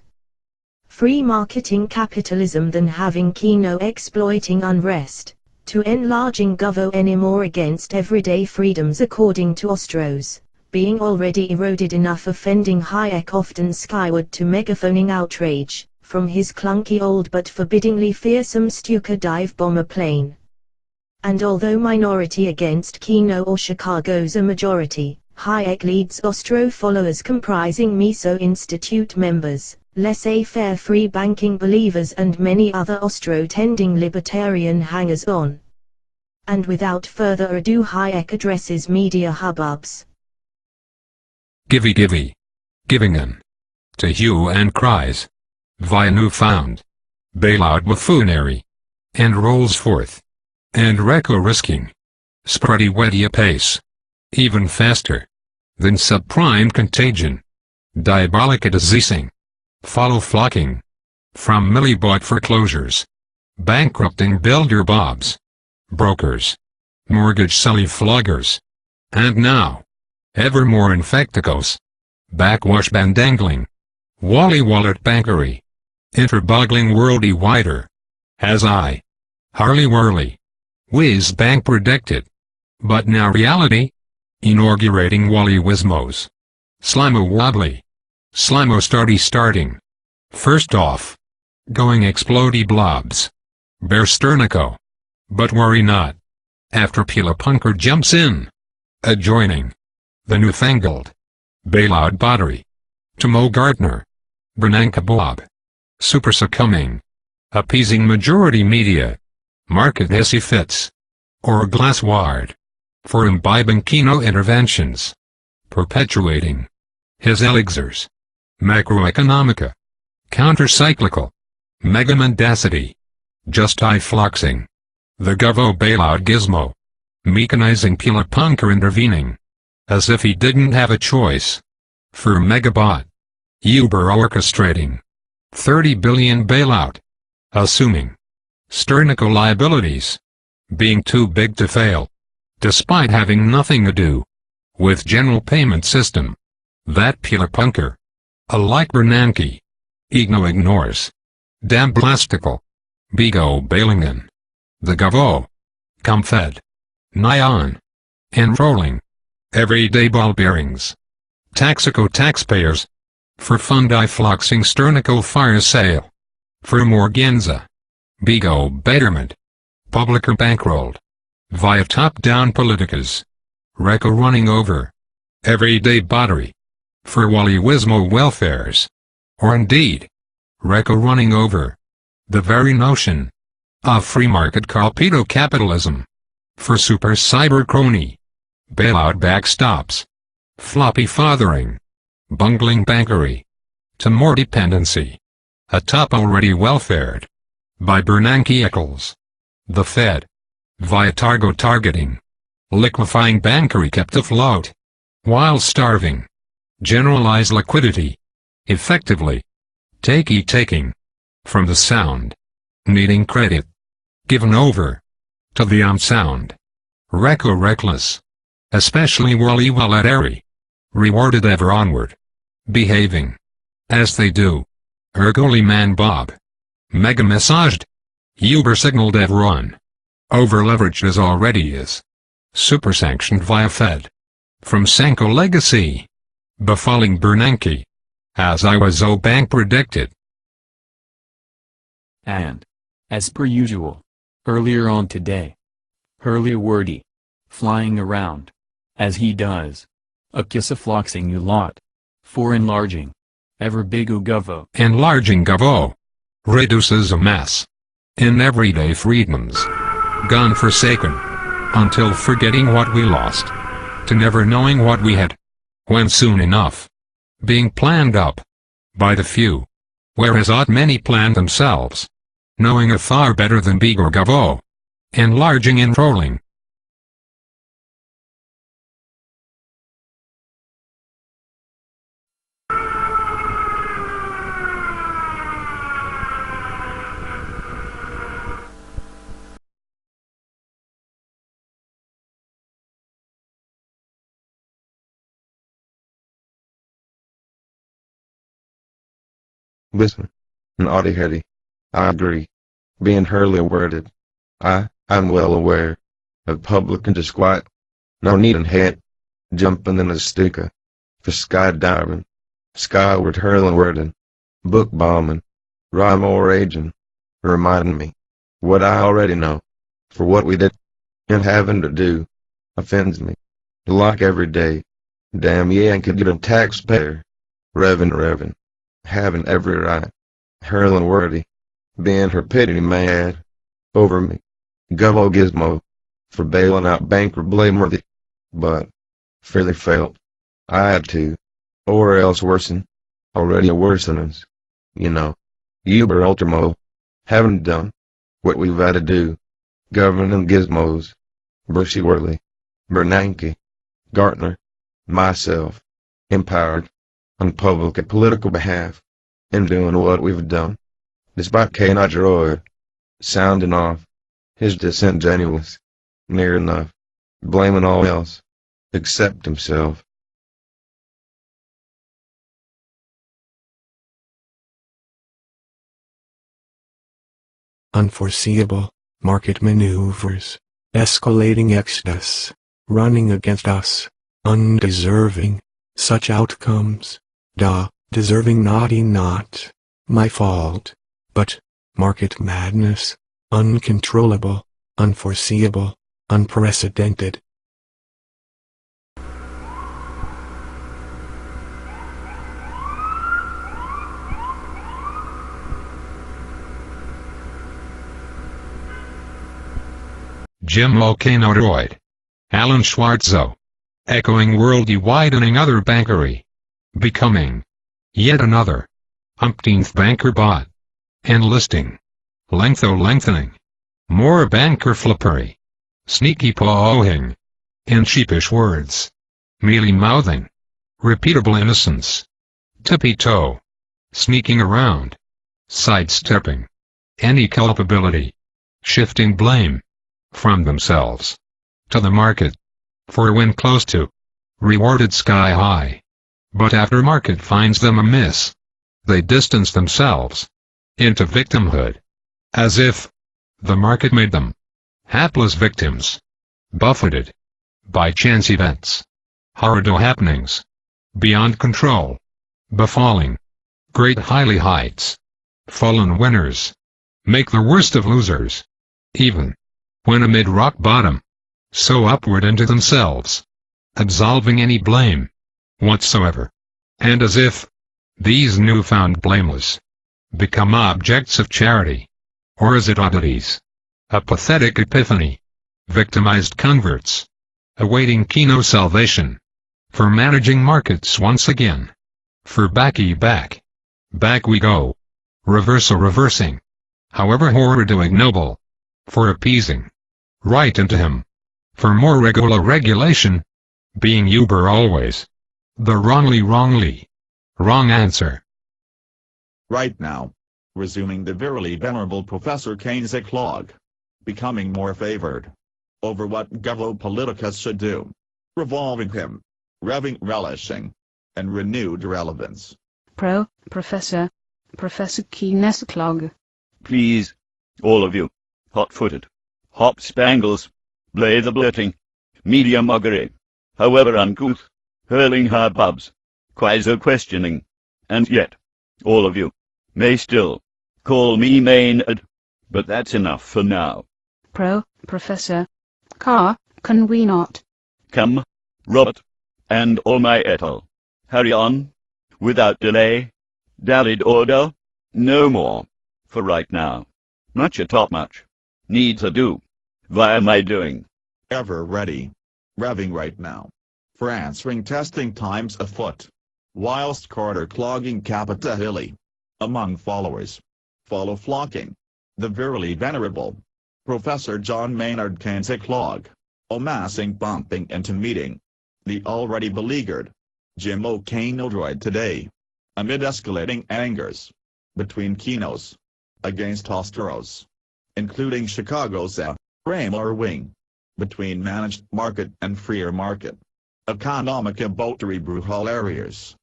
Free marketing capitalism than having Keynes exploiting unrest, to enlarging guvo anymore against everyday freedoms according to Austros, being already eroded enough offending Hayek often skyward to megaphoning outrage, from his clunky old but forbiddingly fearsome Stuka dive bomber plane. And although minority against Keynes or Chicago's a majority, Hayek leads Austro followers comprising Miso Institute members, laissez-faire free banking believers and many other Austro-tending libertarian hangers-on. And without further ado Hayek addresses media hubbubs. Giving in. To hue and cries. Via newfound. Bailout buffoonery. And rolls forth. And wrecko risking. Spruddy weddy apace. Even faster. Than subprime contagion. Diabolica diseasing. Follow flocking. From millibot foreclosures. Bankrupting builder bobs. Brokers. Mortgage sully floggers. And now. Evermore infecticos. Backwash bandangling. Wally wallet bankery. Interboggling worldy wider. Has I. Harley whirly. Whiz bank predicted. But now reality. Inaugurating Wally Wismos. Slimo wobbly. Slimo starting. First off. Going explodey blobs. Bear sternico. But worry not. After Pila Punker jumps in. Adjoining. The newfangled. Bailout battery. Tomo Gardner. Bernanke Bob. Super succumbing. Appeasing majority media. Market as he fits. Or glass ward. For imbibing Keynes interventions. Perpetuating. His elixirs. Macroeconomica. Counter-cyclical. Megamendacity. Justifloxing. The Guvo bailout gizmo. Mechanizing Pila Punker intervening. As if he didn't have a choice. For Megabot. Uber orchestrating. 30 billion bailout. Assuming. Sternico liabilities. Being too big to fail. Despite having nothing to do. With general payment system. That Pila Punker. Alike Bernanke. Igno ignores. Damn blastical. Bigo bailingen. The Guvo. Comfed. Nyan. Enrolling. Everyday ball bearings. Taxico taxpayers. For fundi floxing sternico fire sale. For Morganza. Bigo betterment. Publicer bankrolled. via top-down politicas. Wrecko running over everyday battery for Wally-Wismo welfares. Or indeed, Wrecko running over the very notion of free market corpedo capitalism for super cyber crony, bailout backstops, floppy fathering, bungling bankery, to more dependency, atop already welfared by Bernanke Eccles, the Fed, via targeting, liquefying bankery kept afloat, while starving, generalized liquidity, effectively, taking, from the sound, needing credit, given over, to the unsound, Wrecko reckless, especially Wally-Walletary, rewarded ever onward, behaving, as they do, ergoli man Bob, mega massaged, Uber signaled ever on, over-leveraged as already is, super-sanctioned via Fed, from Sanko legacy, befalling Bernanke, as YYYPartIA predicted. And, as per usual, earlier on today, Hurley wordy, flying around, as he does, a kiss floxing you lot, for enlarging, ever bigo guvo. Enlarging guvo reduces a mass in everyday freedoms, gone forsaken, until forgetting what we lost, to never knowing what we had, when soon enough, being planned up by the few, whereas ought many planned themselves, knowing a far better than bigo guvo, enlarging and trolling. Listen, naughty heady. I agree. Being Hurley worded. I'm well aware of public and disquiet. No need in head. Jumping in a sticker. For skydiving. Skyward hurling wording. Book bombing. Rhyme or raging. Reminding me. What I already know. For what we did. And having to do. Offends me. Like every day. Damn Yankee get a taxpayer. Reverend. Having every right, hurling wordy, being her pity mad, over me, guvo gizmo, for bailing out banker blameworthy, but, fairly felt, I had to, or else worsen, already a worseners, you know, Uber ultimo, haven't done, what we've had to do, governing gizmos, Bushy Worley, Bernanke, Gartner, myself, empowered, on public and political behalf, in doing what we've done, despite Andrayo sounding off, his disingenuous, near enough, blaming all else, except himself. Unforeseeable market maneuvers, escalating excess, running against us, undeserving, such outcomes. Deserving naughty not, my fault, but, market madness, uncontrollable, unforeseeable, unprecedented. Jim Mulcahy, Alan Schwartzo, echoing world-widening other bankery. Becoming yet another umpteenth banker bot, enlisting, lengthening, more banker flippery, sneaky pawing, in sheepish words, mealy-mouthing, repeatable innocence, tippy-toe, sneaking around, sidestepping, any culpability, shifting blame, from themselves, to the market, for when close to, rewarded sky-high. But after market finds them amiss, they distance themselves into victimhood, as if the market made them hapless victims, buffeted by chance events, horrid happenings, beyond control, befalling great highly heights, fallen winners, make the worst of losers, even when amid rock bottom, so upward into themselves, absolving any blame whatsoever, and as if these newfound blameless become objects of charity, or is it oddities, a pathetic epiphany, victimized converts, awaiting Keynes salvation, for managing markets once again, for back we go, reversing, however horrid ignoble, for appeasing, right into him, for more regular regulation, being Uber always, the wrong answer. Right now, resuming the virally venerable Professor Keynes' eclogue, becoming more favored over what guvo politicas should do, revolving him, relishing, and renewed relevance. Professor Keynes eclogue. Please, all of you, hot-footed, hop-spangles, blay the blurting, media muggery, however uncouth, hurling hubbubs, quasi-questioning, and yet, all of you, may still, call me Maynard, but that's enough for now. Professor Carr, can we not? Come, Robert, and all my et al. Hurry on, without delay, dallied order, no more, for right now. Much atop much, needs a do, via my doing. Ever ready, revving right now, for answering testing times afoot, whilst Carter clogging Capita Hilly, among followers, follow flocking, the virally venerable, Professor John Maynard Keynes eclogue, amassing bumping into meeting, the already beleaguered, Jim O'Kane today, amid escalating angers, between Keynes, against Hosteros, including Chicago's Evermore wing, between managed market and freer market, economica botery brutalariers,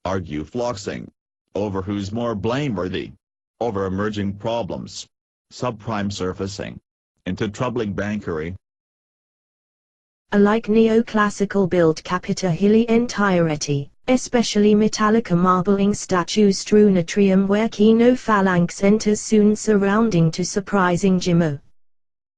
argue floxing, over who's more blameworthy, over emerging problems, subprime surfacing, into troubling bankery. Alike neoclassical built Capita Hilly entirety, especially Metallica marbling statues strewn atrium where Keynes phalanx enters soon surrounding to surprising Jimmo.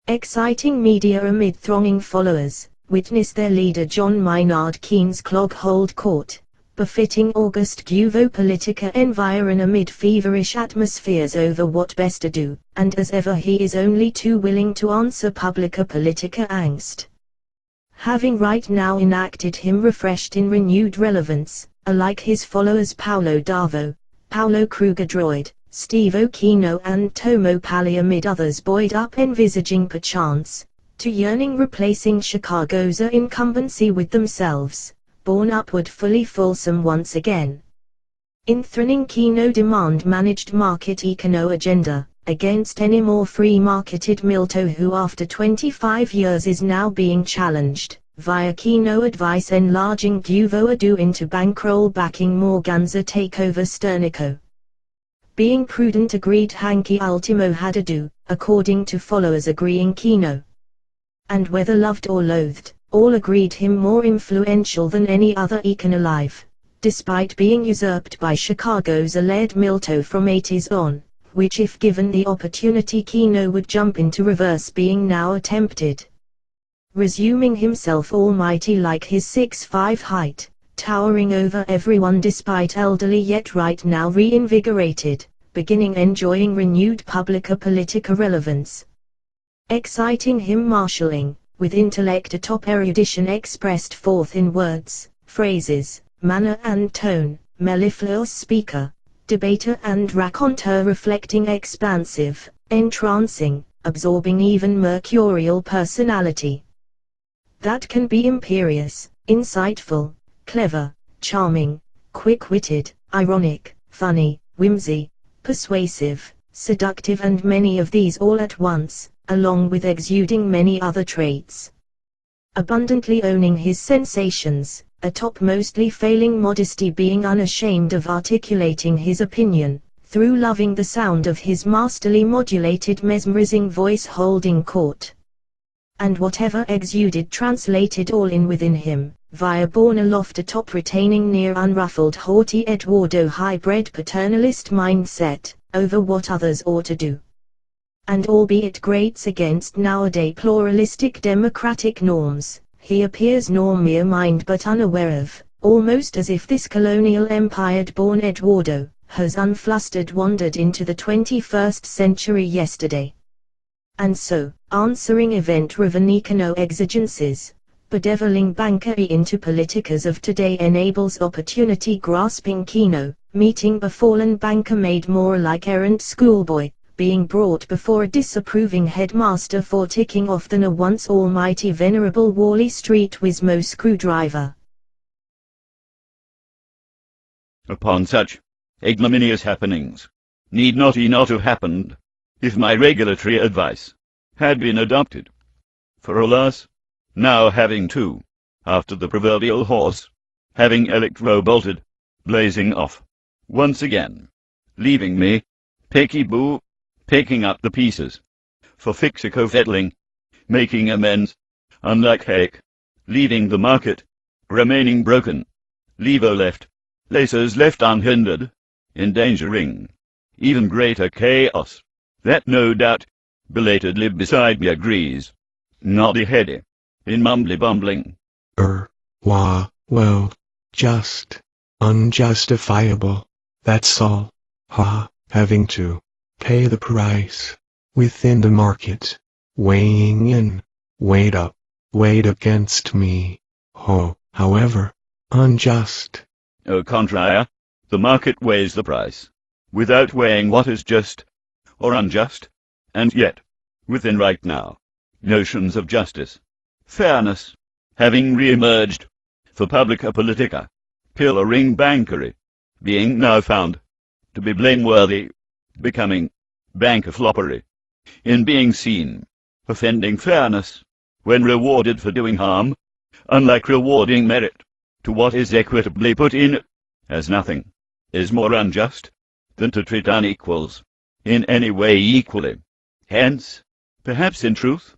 Exciting media amid thronging followers, witness their leader John Maynard Keynes clog hold court, befitting August guvo politica environ amid feverish atmospheres over what best to do, and as ever he is only too willing to answer publica politica angst. Having right now enacted him refreshed in renewed relevance, alike his followers Paolo Davo, Paolo Kruger Droid, Steve Okino and Tomo Pali amid others buoyed up envisaging perchance, to yearning replacing Chicago's incumbency with themselves, born upward fully fulsome once again. Enthroning Keynes demand managed market econo agenda, against any more free-marketed Milto who after 25 years is now being challenged, via Keynes advice enlarging guvo ado into bankroll backing Morganza takeover Sternico. Being prudent agreed Hanky ultimo had ado, according to followers agreeing Keynes. And whether loved or loathed, all agreed him more influential than any other econ alive, despite being usurped by Chicago's led Milto from 80s on, which if given the opportunity Keynes would jump into reverse being now attempted. Resuming himself almighty like his 6'5" height, towering over everyone despite elderly yet right now reinvigorated, beginning enjoying renewed publica politica relevance. Exciting him marshalling, with intellect atop erudition expressed forth in words, phrases, manner and tone, mellifluous speaker, debater and raconteur reflecting expansive, entrancing, absorbing even mercurial personality. That can be imperious, insightful, clever, charming, quick-witted, ironic, funny, whimsy, persuasive, seductive and many of these all at once, along with exuding many other traits. Abundantly owning his sensations, atop mostly failing modesty being unashamed of articulating his opinion, through loving the sound of his masterly modulated mesmerizing voice holding court. And whatever exuded translated all in within him, via born aloft atop retaining near unruffled haughty Eduardo high-bred paternalist mindset, over what others ought to do. And albeit grates against nowadays pluralistic democratic norms, he appears normier mind but unaware of, almost as if this colonial empire-born Eduardo has unflustered wandered into the 21st century yesterday. And so, answering event driven econo exigencies, bedeviling bankery into politicas of today enables opportunity grasping Keynes, meeting befallen banker made more like errant schoolboy, being brought before a disapproving headmaster for ticking off than a once almighty venerable Wall Street Wismo screwdriver. Upon such ignominious happenings, need not have happened, if my regulatory advice had been adopted. For alas, now having too, after the proverbial horse, having electro-bolted, blazing off, once again, leaving me, picky-boo, picking up the pieces, for fixico-fettling, making amends, unlike Hayek, leaving the market, remaining broken, lever left, laces left unhindered, endangering, even greater chaos, that no doubt, belatedly beside me agrees, noddy-heady, in mumbly-bumbling. Well, just, unjustifiable, that's all, having to pay the price, within the market, weighing in, weighed up, weighed against me, however, unjust. Au contraire, the market weighs the price, without weighing what is just, or unjust, and yet, within right now, notions of justice, fairness, having re-emerged, for publica politica, pillaring bankery, being now found to be blameworthy, becoming banker-floppery, in being seen, offending fairness, when rewarded for doing harm, unlike rewarding merit, to what is equitably put in, as nothing, is more unjust, than to treat unequals, in any way equally. Hence, perhaps in truth,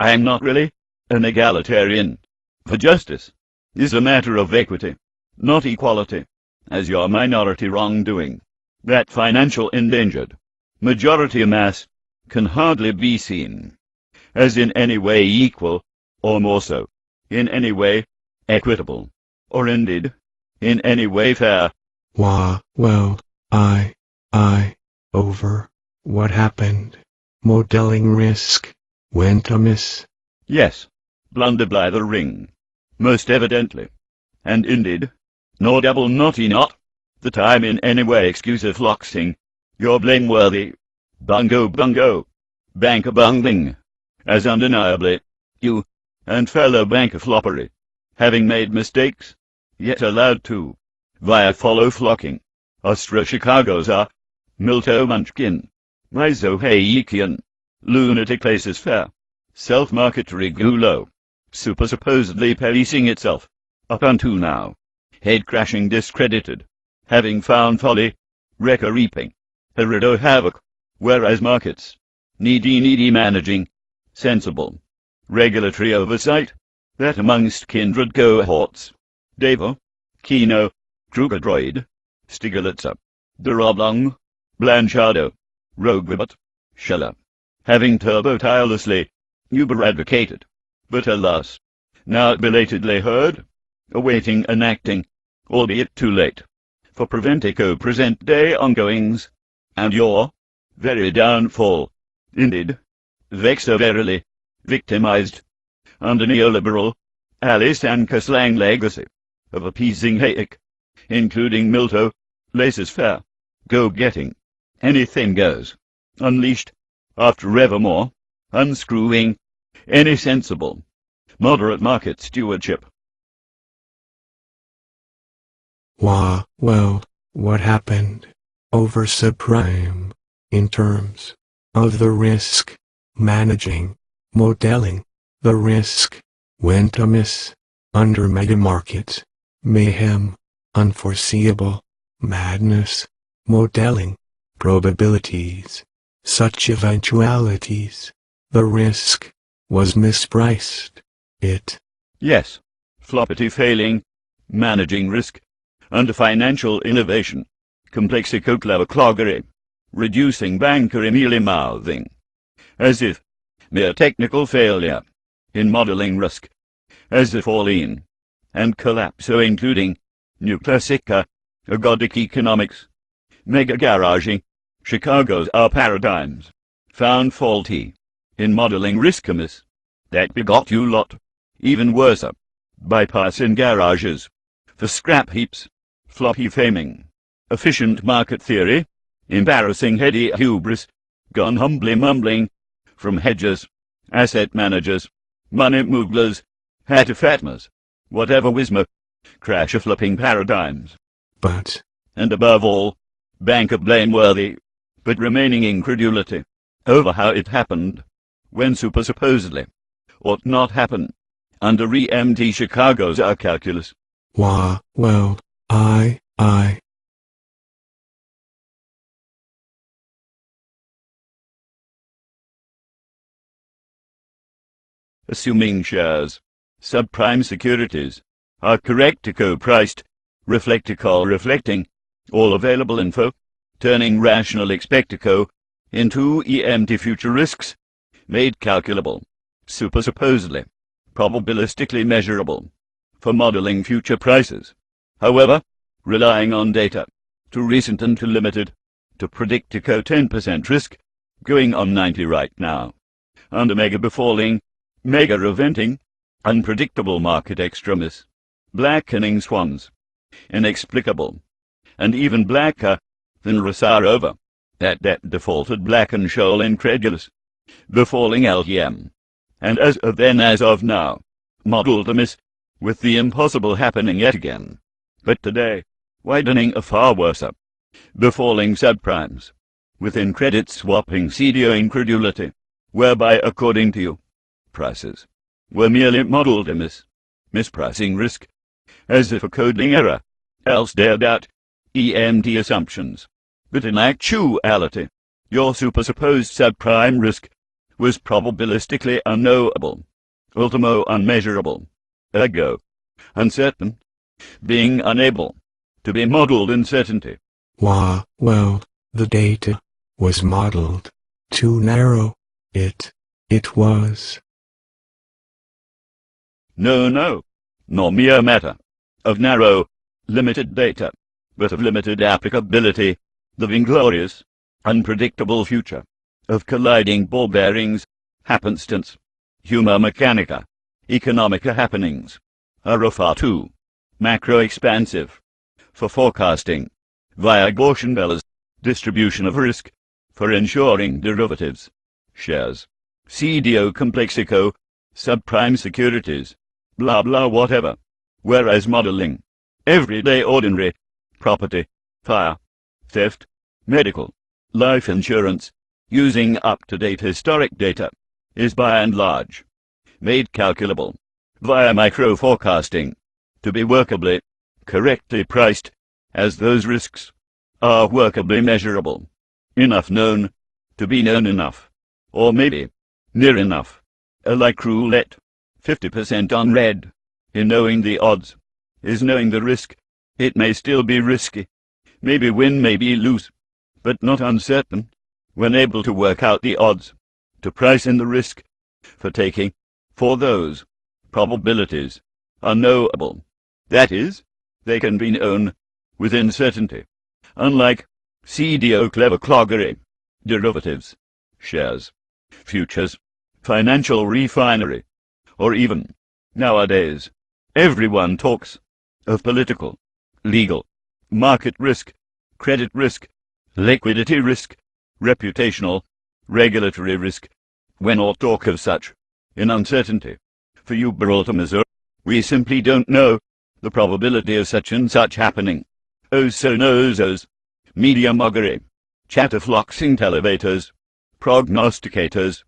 I am not really an egalitarian, for justice is a matter of equity, not equality, as your minority wrongdoing, that financial endangered, majority amass, can hardly be seen as in any way equal, or more so, in any way equitable, or indeed, in any way fair. Well, over, what happened? Modeling risk, went amiss. Yes, blundered by the ring, most evidently, and indeed, nor double naughty not, the time in any way excuseth loxing, your blameworthy, bungo, banker bungling, as undeniably, you, and fellow banker floppery, having made mistakes, yet allowed to, via follow flocking, Ostro Chicago's are, Milto Munchkin, Mizo Hayekian, lunatic places fair, self-marketary gulo, supposedly policing itself, up unto now, head-crashing discredited, having found folly, wrecko reaping, herido havoc, whereas markets, needy managing, sensible, regulatory oversight, that amongst kindred cohorts, Devo, Kino, Krugadroid, Stiglitzer, Deroblong, Blanchado, Roguebot, Scheller, having turbo tirelessly, Uber advocated, but alas, now belatedly heard, awaiting enacting, albeit too late, for preventico present day ongoings, and your very downfall, indeed, vexo verily, victimized, under neoliberal, Alice and slang legacy, of appeasing Hayek, including Milto, laces fair, go-getting, anything goes, unleashed, after evermore, unscrewing, any sensible, moderate market stewardship. Well, what happened? Over subprime, in terms of the risk, managing, modeling, the risk, went amiss, under megamarket, mayhem, unforeseeable, madness, modeling, probabilities, such eventualities, the risk, was mispriced, it. Yes, floppity failing, managing risk, under financial innovation, complexico clever cloggery, reducing bankery mealy-mouthing, as if mere technical failure in modeling risk, as if all in and collapse, so including nuclear ergodic economics, mega garaging, Chicago's our paradigms, found faulty in modeling risk amiss, that begot you lot, even worse, bypassing garages for scrap heaps, floppy faming, efficient market theory, embarrassing heady hubris, gone humbly mumbling from hedgers, asset managers, money mooglers, hatifatmas, whatever wisma, crash-flipping paradigms. But, and above all, banker blameworthy, but remaining incredulity over how it happened, when supposedly ought not happen, under EMT Chicago's our calculus. well, I. Assuming shares, subprime securities, are correctico priced, reflecting, all available info, turning rational expectico into EMT future risks, made calculable, supposedly, probabilistically measurable, for modeling future prices. However, relying on data, too recent and too limited, to predictico 10% risk, going on 90 right now, under mega befalling, mega eventing, unpredictable market extremis, blackening swans, inexplicable, and even blacker than Rosarova, that defaulted black and shoal incredulous, befalling LTM, and as of now, modelled amiss, with the impossible happening yet again, but today, widening a far worse, befalling subprimes, within credit swapping CDO incredulity, whereby according to you, prices were merely modelled amiss, mispricing risk, as if a coding error, else dared out EMT assumptions, but in actuality, your supposed subprime risk was probabilistically unknowable, ultimo unmeasurable, ergo uncertain, being unable to be modelled in certainty. Well, the data was modeled too narrow. It was. No, nor mere matter of narrow, limited data, but of limited applicability, the inglorious, unpredictable future of colliding ball bearings, happenstance, humor mechanica, economica happenings, are far too macro-expansive for forecasting via Gaussian Beller's distribution of risk for ensuring derivatives, shares, CDO complexico, subprime securities, blah blah whatever, whereas modeling everyday ordinary property, fire, theft, medical, life insurance, using up-to-date historic data, is by and large made calculable via micro-forecasting to be workably, correctly priced, as those risks are workably measurable, enough known to be known enough, or maybe near enough, like roulette, 50% on red, in knowing the odds, is knowing the risk. It may still be risky, maybe win, maybe lose, but not uncertain, when able to work out the odds, to price in the risk, for taking, for those probabilities are knowable. That is, they can be known within certainty, unlike CDO clever cloggery, derivatives, shares, futures, financial refinery, or even, nowadays, everyone talks of political, legal, market risk, credit risk, liquidity risk, reputational, regulatory risk, when all talk of such, in uncertainty. For you Beraltimism, we simply don't know the probability of such and such happening. Oh so knows as media muggery, chatterfloxing televators, prognosticators,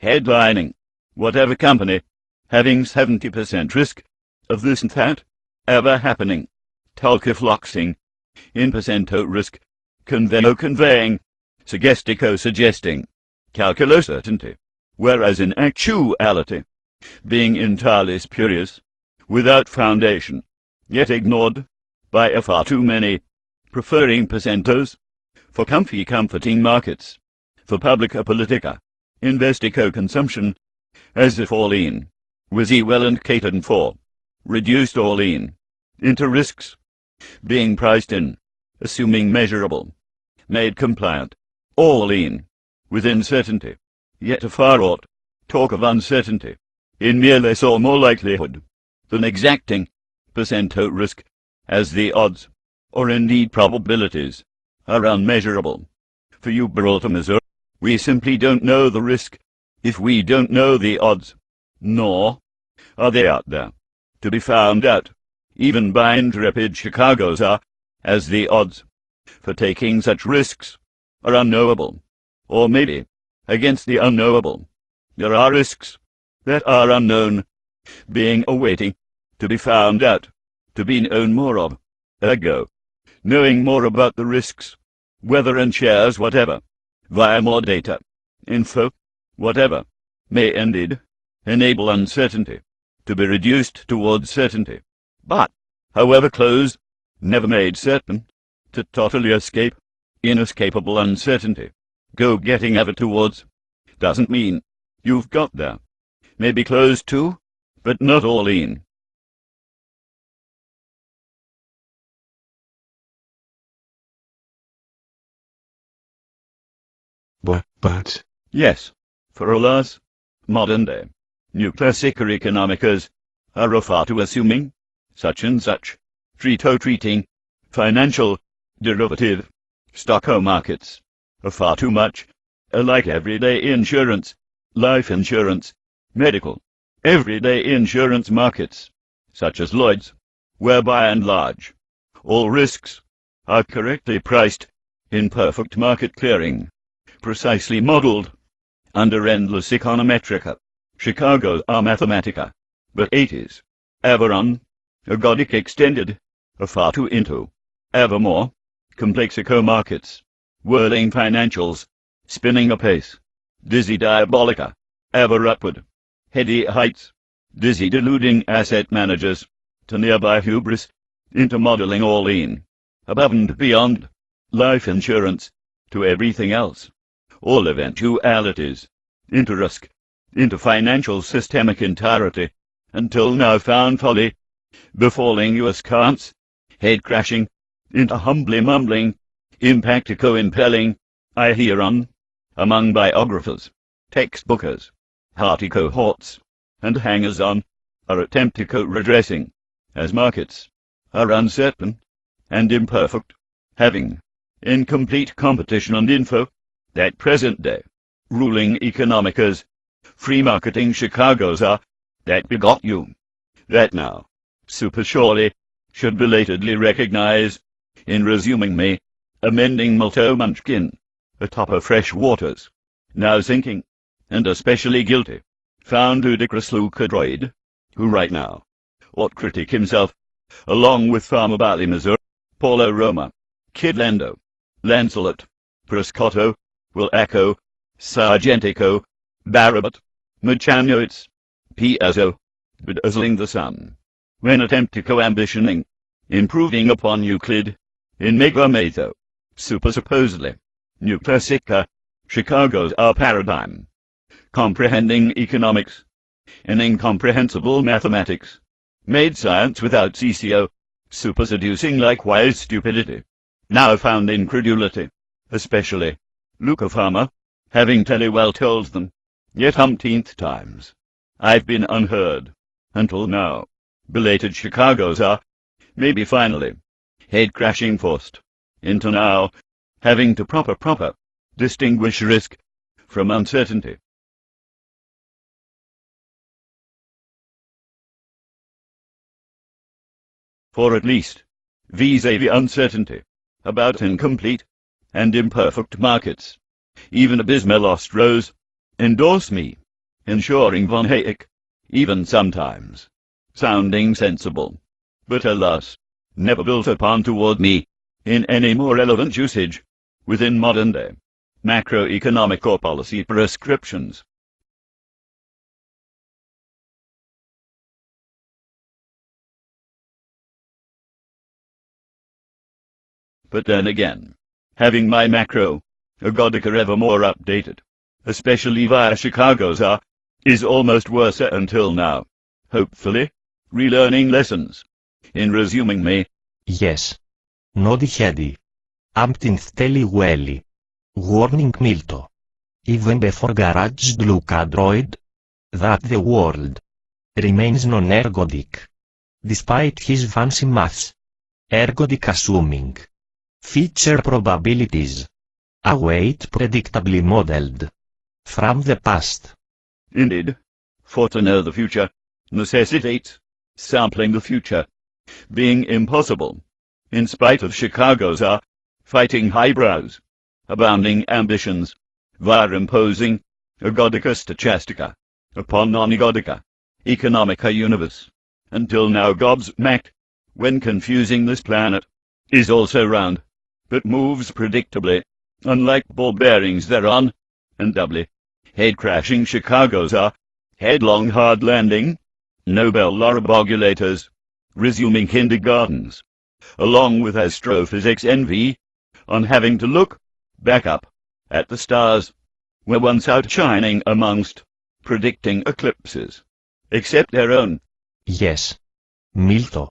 headlining, whatever company, having 70% risk of this and that, ever happening, talkifloxing, in percento risk, conveying, suggestico suggesting, calculo certainty, whereas in actuality, being entirely spurious, without foundation, yet ignored by a far too many, preferring percentos, for comforting markets, for publica politica, Investico consumption, as if all in was well and catered for, reduced all in into risks, being priced in, assuming measurable, made compliant, all in with uncertainty, yet afar ought talk of uncertainty, in mere less or more likelihood than exacting percento risk, as the odds, or indeed probabilities, are unmeasurable. For you, Missouri, we simply don't know the risk, if we don't know the odds, nor are they out there, to be found out, even by intrepid Chicago's are, as the odds for taking such risks are unknowable, or maybe, against the unknowable, there are risks that are unknown, being awaiting to be found out, to be known more of, ergo, knowing more about the risks, whether and shares whatever, via more data, info, whatever, may indeed enable uncertainty to be reduced towards certainty, but, however closed, never made certain, to totally escape inescapable uncertainty, go getting ever towards, doesn't mean you've got there, may be closed to, but not all in. But... Yes, for alas, modern day, new classical economicas are far too assuming, such and such, treating, financial, derivative, stocko markets, are far too much, like everyday insurance, life insurance, medical, everyday insurance markets, such as Lloyd's, where by and large, all risks are correctly priced in perfect market clearing, precisely modeled under endless econometrica, Chicago's are mathematica, but 80s, ever on, ergodic extended, far too into, evermore, complexico markets, whirling financials, spinning apace, dizzy diabolica, ever upward, heady heights, dizzy deluding asset managers, to nearby hubris, into modeling all in, above and beyond, life insurance, to everything else, all eventualities, into risk, into financial systemic entirety, until now found folly, befalling you askance, head crashing, into humbly mumbling, impactico impelling, I hear on, among biographers, textbookers, hearty cohorts, and hangers-on, are attemptico redressing, as markets are uncertain and imperfect, having incomplete competition and info, that present day ruling economicas, free marketing Chicago's are, that begot you, that now, super surely, should belatedly recognize, in resuming me, amending Multo Munchkin, atop of fresh waters, now sinking, and especially guilty, found ludicrous Lucadroid, who right now ought critic himself, along with Farmer Barley Missouri, Paulo Roma, Kid Lando, Lancelot, Prescotto, will echo, Sargentico, Barabot, Machanoids, Piazzo, bedazzling the sun, when attemptico ambitioning, improving upon Euclid, in megamatho, super supposedly, new classica, Chicago's our paradigm, comprehending economics, and incomprehensible mathematics, made science without CCO, super seducing likewise stupidity, now found incredulity, especially, Luca Farmer, having telly well told them, yet umpteenth times, I've been unheard, until now, belated Chicago's are, maybe finally, head crashing forced, into now, having to proper, distinguish risk from uncertainty. For at least, vis-a-vis uncertainty, about incomplete and imperfect markets, even Abysmal Rose, endorse me, ensuring von Hayek, even sometimes, sounding sensible, but alas, never built upon toward me, in any more relevant usage, within modern day, macroeconomic or policy prescriptions. But then again, having my macro, ergodica evermore updated, especially via Chicago's is almost worse until now. Hopefully, relearning lessons. In resuming me. Yes. Noddy Hedy. Amptinth Telly Welly. Warning Milto. Even before Garage look Android. That the world remains non-ergodic. Despite his fancy maths. Ergodic assuming. Feature probabilities. Await predictably modeled. From the past. Indeed. For to know the future necessitates sampling the future. Being impossible. In spite of Chicago's fighting highbrows. Abounding ambitions. Via imposing egodica stochastica upon non-egodica economica universe. Until now gobsmacked, when confusing this planet, is also round, but moves predictably, unlike ball bearings thereon, and doubly, head-crashing Chicago's headlong hard landing, Nobel laureate resuming kindergartens, along with astrophysics envy, on having to look back up at the stars, were once outshining amongst predicting eclipses, except their own. Yes. Milto.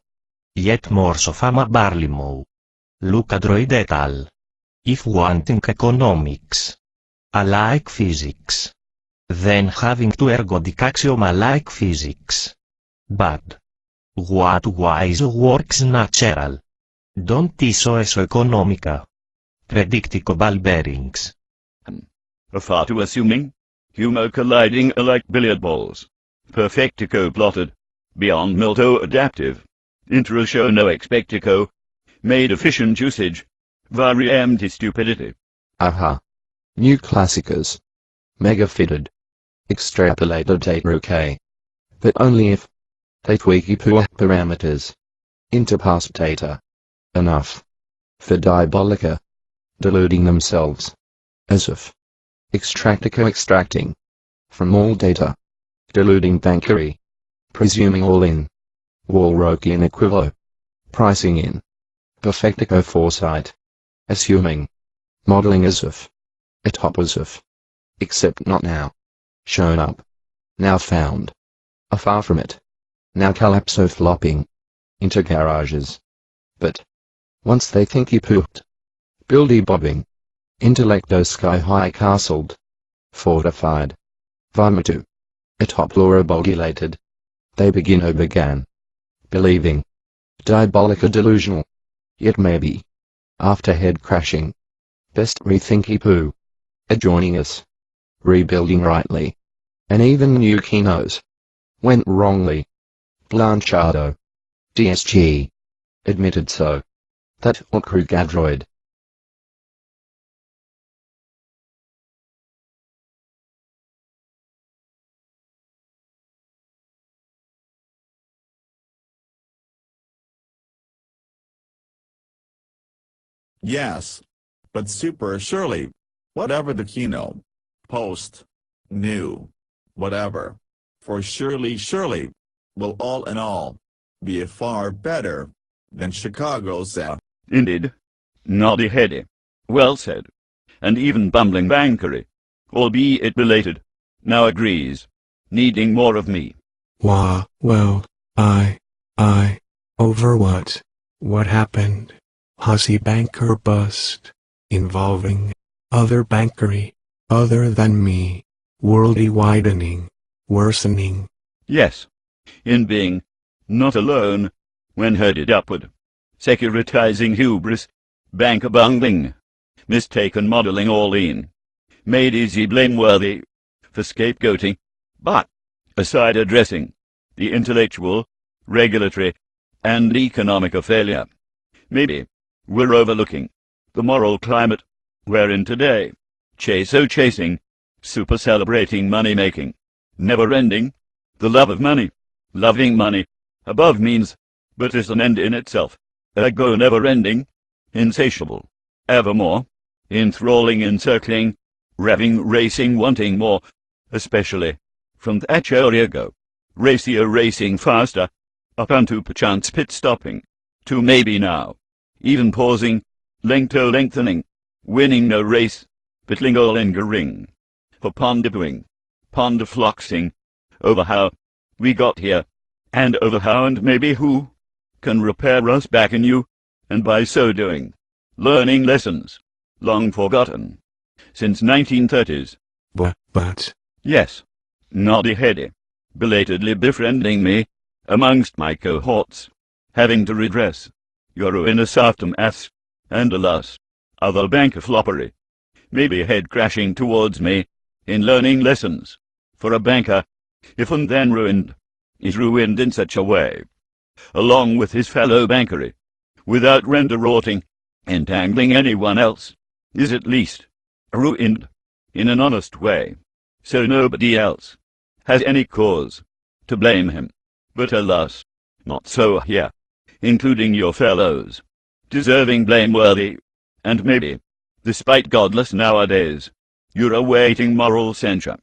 Yet more so fama Barlimau. Luca Droid et al. If wanting economics, alike physics, then having to ergodic axiom alike physics. But what wise works natural? Don't iso eso economica. Predictable bearings. Far too assuming, humor colliding alike billiard balls. Perfectico plotted, beyond Milto adaptive. Intro show no expectico, made efficient usage, vari empty stupidity. Aha. New classicas. Mega fitted. Extrapolated date roque. But only if take wiki poor parameters. Into past data. Enough. For diabolica. Deluding themselves. As if. Extractico extracting. From all data. Deluding bankery. Presuming all in. Walrokian equivo. Pricing in. Perfectico foresight. Assuming. Modeling as if. Atop as if. Except not now. Shown up. Now found. Afar from it. Now calypso flopping. Into garages. But. Once they think you pooped. Buildy bobbing. Intellecto sky high castled. Fortified. Vomito. Atop laura bogulated. They began. Believing. Diabolica delusional. Yet maybe. After head crashing. Best rethinky poo. Adjoining us. Rebuilding rightly. And even new Keynes. Went wrongly. Blanchado. DSG. Admitted so. That crew gadroid. Yes, but super surely, whatever the keynote, post, new, whatever, for surely, will all in all, be a far better than Chicago's. Indeed. Noddy Hedy. Well said. And even bumbling bankery, albeit belated, now agrees, needing more of me. Well, over what? What happened? Hussy banker bust, involving other bankery, other than me, worldy widening, worsening. Yes, in being not alone when headed upward, securitizing hubris, bank bungling, mistaken modeling all in, made easy blameworthy for scapegoating, but aside addressing the intellectual, regulatory, and economic failure, maybe we're overlooking the moral climate wherein today, chasing, super celebrating money-making, never-ending, the love of money, loving money, above means, but is an end in itself, ergo never-ending, insatiable, evermore, enthralling, encircling, revving, racing, wanting more, especially from Thatcher go, racier racing faster, up unto perchance pit-stopping, to maybe now, even pausing, lengthening, winning no race, but endangering. for pondering, ponderfloxing, over how we got here, and over how and maybe who can repair us back anew, and by so doing, learning lessons, long forgotten, since 1930s. But... Yes, noddy-heady, belatedly befriending me amongst my cohorts, having to redress your ruinous aftermaths, and alas, other banker floppery, maybe head crashing towards me in learning lessons, for a banker, if and then ruined, is ruined in such a way, along with his fellow bankery, without render-rorting, entangling anyone else, is at least ruined in an honest way, so nobody else has any cause to blame him. But alas, not so here, including your fellows, deserving blameworthy, and maybe, despite godless nowadays, you're awaiting moral censure.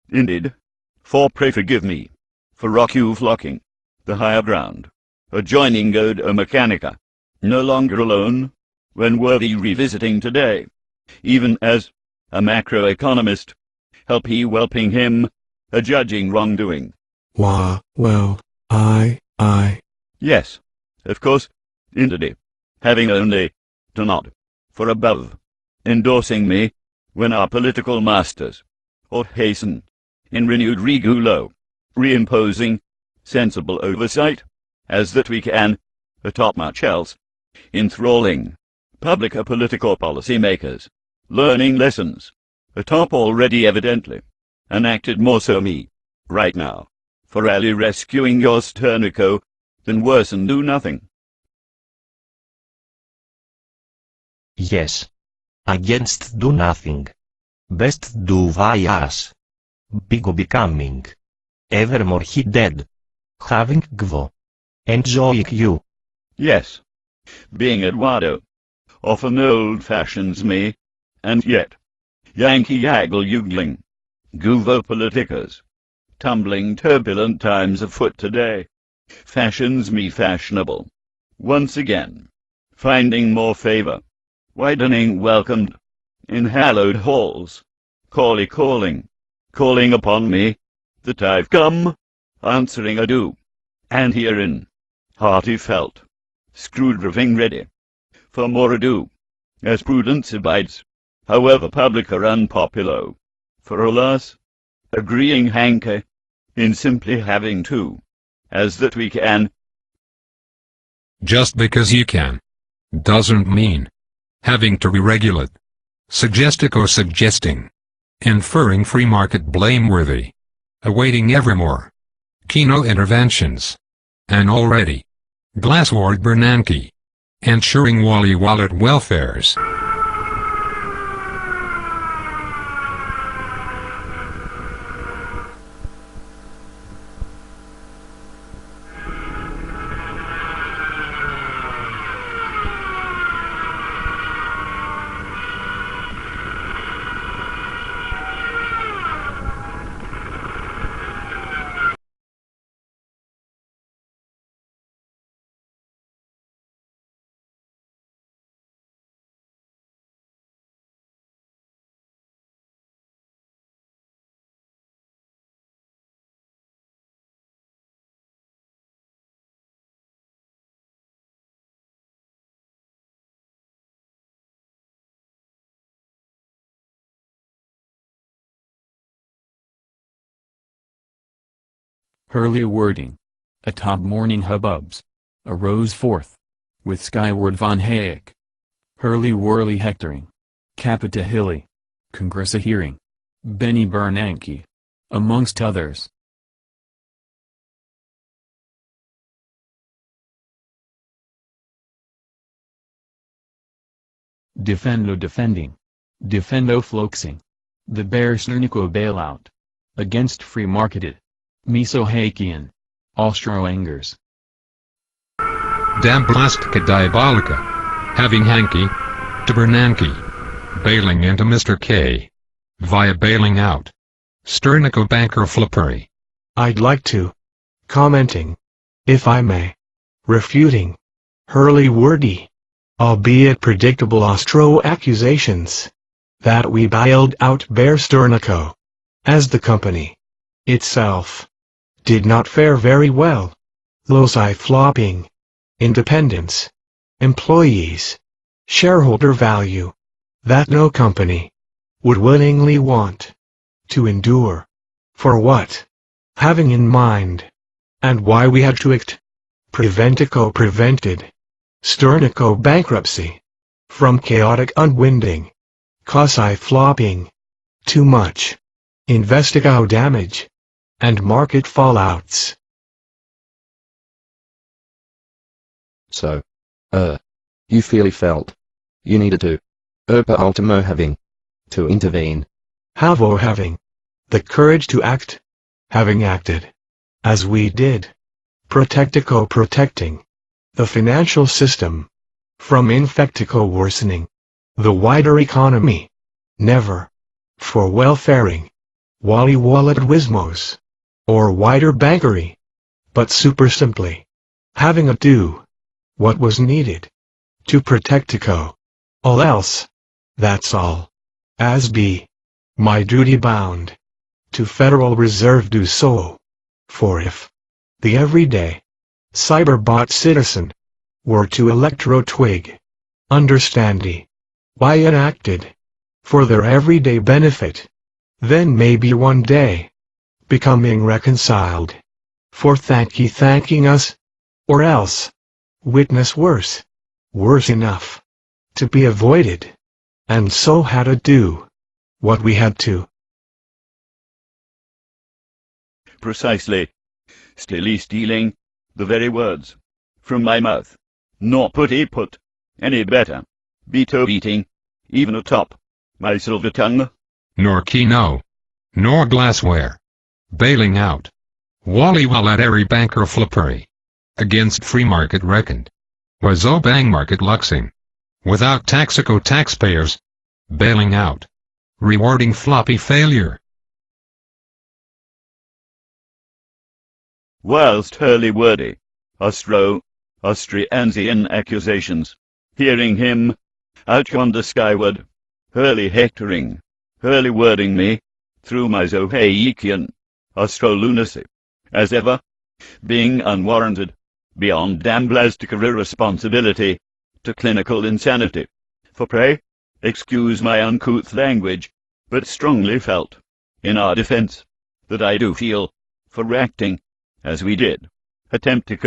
Indeed. For pray forgive me, for rock you flocking, the higher ground, adjoining Godo Mechanica, no longer alone, when worthy revisiting today, even as a macroeconomist, help he whelping him, adjudging wrongdoing. Well, Yes, of course, indeed, having only to nod, for above, endorsing me, when our political masters, or hasten, in renewed regulo, reimposing sensible oversight, as that we can, atop much else, enthralling public political policy makers, learning lessons, atop already evidently, enacted more so me, right now, for rally rescuing your sternico, than worse and do nothing. Yes. Against do nothing. Best do bias. Bigo becoming. Evermore he dead. Having gvo. Enjoying you. Yes. Being Eduardo. Often old-fashions me, and yet, Yankee Yaggle Yoogling. Guvo politicas. Tumbling turbulent times afoot today. Fashions me fashionable. Once again. Finding more favor. Widening welcomed. In hallowed halls. Calling upon me, that I've come, answering ado, and herein, hearty felt, screwdriving ready, for more ado, as prudence abides, however public or unpopular, for alas, agreeing hanker, in simply having to, as that we can. Just because you can, doesn't mean having to re-regulate, suggestic or suggesting, inferring free market blameworthy, awaiting evermore, Keynes interventions, and already, glassward Bernanke, ensuring Wally wallet welfares. Early wording. Atop morning hubbubs. Arose forth. With skyward von Hayek. Hurly whirly hectoring. Capita hilly. Congress a hearing. Benny Bernanke. Amongst others. Defendo defending. Defendo floxing. The bear Snernico bailout. Against free marketed. Miso Hakian. Austro-Angers. Damn plastica diabolica. Having hanky. To Bernanke. Bailing into Mr. K. Via bailing out. Sternico banker flippery. I'd like to. Commenting. If I may. Refuting. Hurly-wordy. Albeit predictable Austro accusations. that we bailed out Bear Stearns, as the company itself did not fare very well. Loci flopping, independence, employees, shareholder value, that no company would willingly want to endure. For what? Having in mind, and why we had to act. Preventico prevented, Stearns bankruptcy, from chaotic unwinding, causi flopping, too much, investigo damage, and market fallouts. So, you felt you needed to, per ultimo having to intervene. Having the courage to act, having acted, as we did, protecting the financial system from infectico worsening the wider economy, never for welfaring wallet-wismos or wider bankery, but super simply having a do what was needed to protectico all else. That's all. As be my duty bound to Federal Reserve do so. For if the everyday cyberbot citizen were to electro-twig, understandy, why enacted, for their everyday benefit, then maybe one day, becoming reconciled, for thanking us, or else, witness worse enough, to be avoided, and so had to do what we had to. Precisely. Stilly stealing the very words from my mouth. Nor put any better. Beating, even atop my silver tongue. Nor keyno, nor glassware. Bailing out. Wallet banker flippery. Against free market reckoned. Was bang market luxing. Without taxpayers. Bailing out. Rewarding floppy failure. Whilst hurly wordy, Austriansian accusations, hearing him, out yonder skyward, hurly hectoring, hurly wording me, through my Zohayikian, Austro-lunacy, as ever, being unwarranted, beyond damblastic irresponsibility, to clinical insanity. For pray, excuse my uncouth language, but strongly felt, in our defence, that I do feel, for acting, as we did, preventing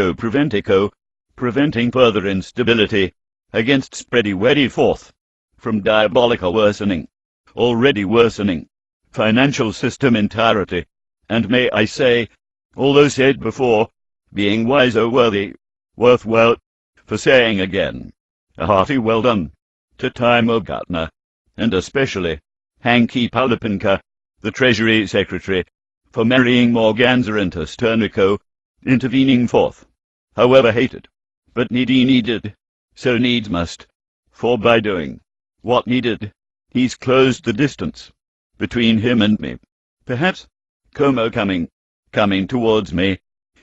further instability, against spready forth, from diabolical worsening, already worsening, financial system entirety, and may I say, although said before, being worthwhile, for saying again, a hearty well done, to Time of Gartner, and especially, Hanky Palapinka, the Treasury Secretary, for marrying Morganza into Stearns, intervening forth, however hated, but needed, so needs must, for by doing what needed, he's closed the distance between him and me. Perhaps, Como coming towards me,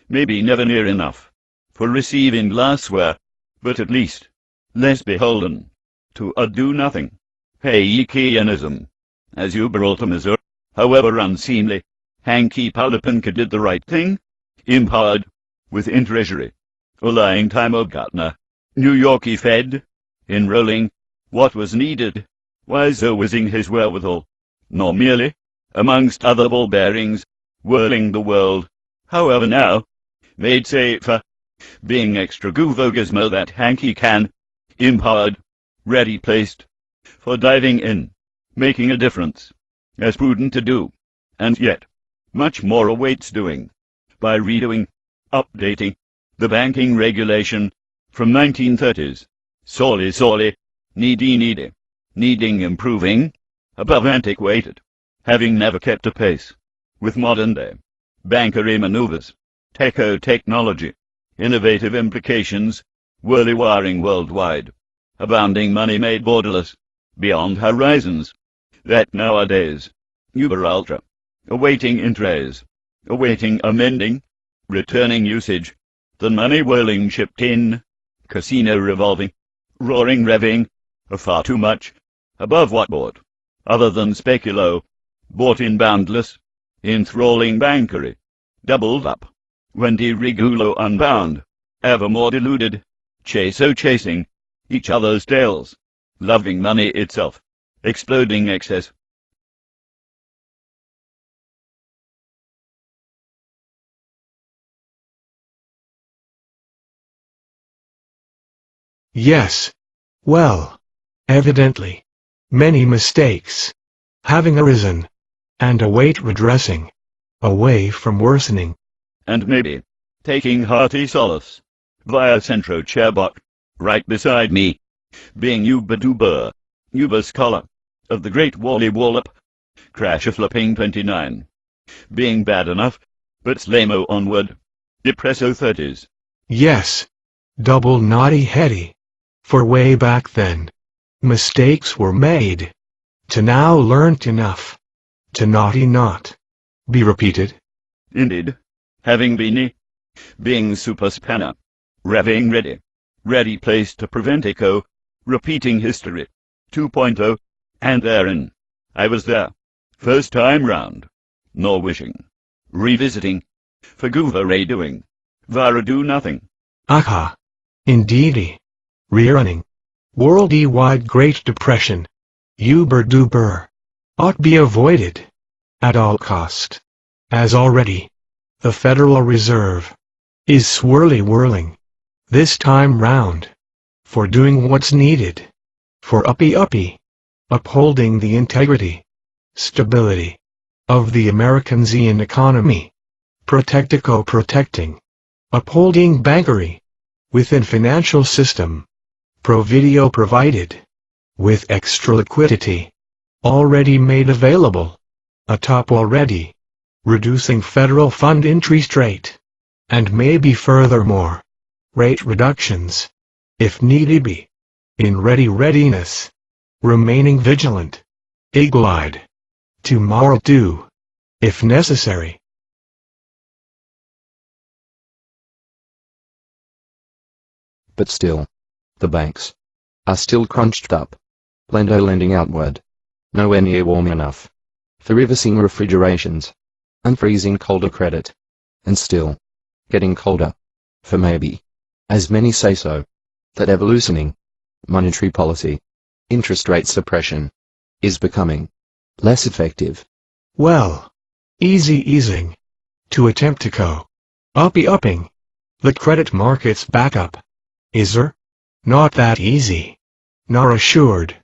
maybe never near enough, for receiving glassware, but at least, less beholden, to a do-nothing, Hayekianism, as Uberultimism, however unseemly, Hanky Palapinka did the right thing, empowered, within Treasury, a lying Time of Gartner, New Yorkie Fed, enrolling, what was needed, wiser whizzing his wherewithal, nor merely, amongst other ball bearings, whirling the world, however now, made safer, being extra guvogismo that Hanky can, empowered, ready placed, for diving in, making a difference, as prudent to do, and yet, much more awaits doing, by redoing, updating, the banking regulation, from 1930s, sorely, needing improving, above antiquated, having never kept a pace, with modern-day, bankery maneuvers, technology, innovative implications, whirly-wiring worldwide, abounding money made borderless, beyond horizons, that nowadays, uber-ultra, awaiting intrays, awaiting amending, returning usage, the money whirling shipped in, casino revolving, roaring revving, far too much, above what bought, other than speculo, bought in boundless, enthralling bankery, doubled up, when regulo unbound, evermore deluded, chasing each other's tails, loving money itself, exploding excess. Yes. Well, evidently, many mistakes having arisen, and await redressing, away from worsening. And maybe taking hearty solace via Centro Chairbot, right beside me, being Yuba scholar of the great Wally Wallop, crash of flipping 29, being bad enough, but slamo onward, depresso 30s. Yes, double naughty heady. For way back then, mistakes were made. To now learnt enough. To naughty not be repeated. Indeed, having being super spanner, revving ready placed to prevent echo, repeating history, 2.0, and therein, I was there, first time round, nor wishing, revisiting, for guvo doing, vara do nothing. Aha, indeedy. Rerunning. World-wide Great Depression. Uber-duper. Ought be avoided. At all cost. As already. The Federal Reserve. Is swirly-whirling. This time round. For doing what's needed. For uppy. Upholding the integrity. Stability. Of the Americansian economy. Protecting. Upholding bankery. Within financial system. Provideo provided, with extra liquidity, already made available, atop already, reducing federal fund interest rate, and maybe furthermore, rate reductions, if needy be, in readiness, remaining vigilant, eagle-eyed, tomorrow do, if necessary. But still, the banks are still crunched up. Lendo lending outward. Nowhere near warm enough for reversing refrigerations. Unfreezing colder credit. And still getting colder. For maybe, as many say so, that ever-loosening monetary policy, interest rate suppression, is becoming less effective. Well, easing. To attempt to upping the credit markets back up. Is there? Not that easy, nor assured,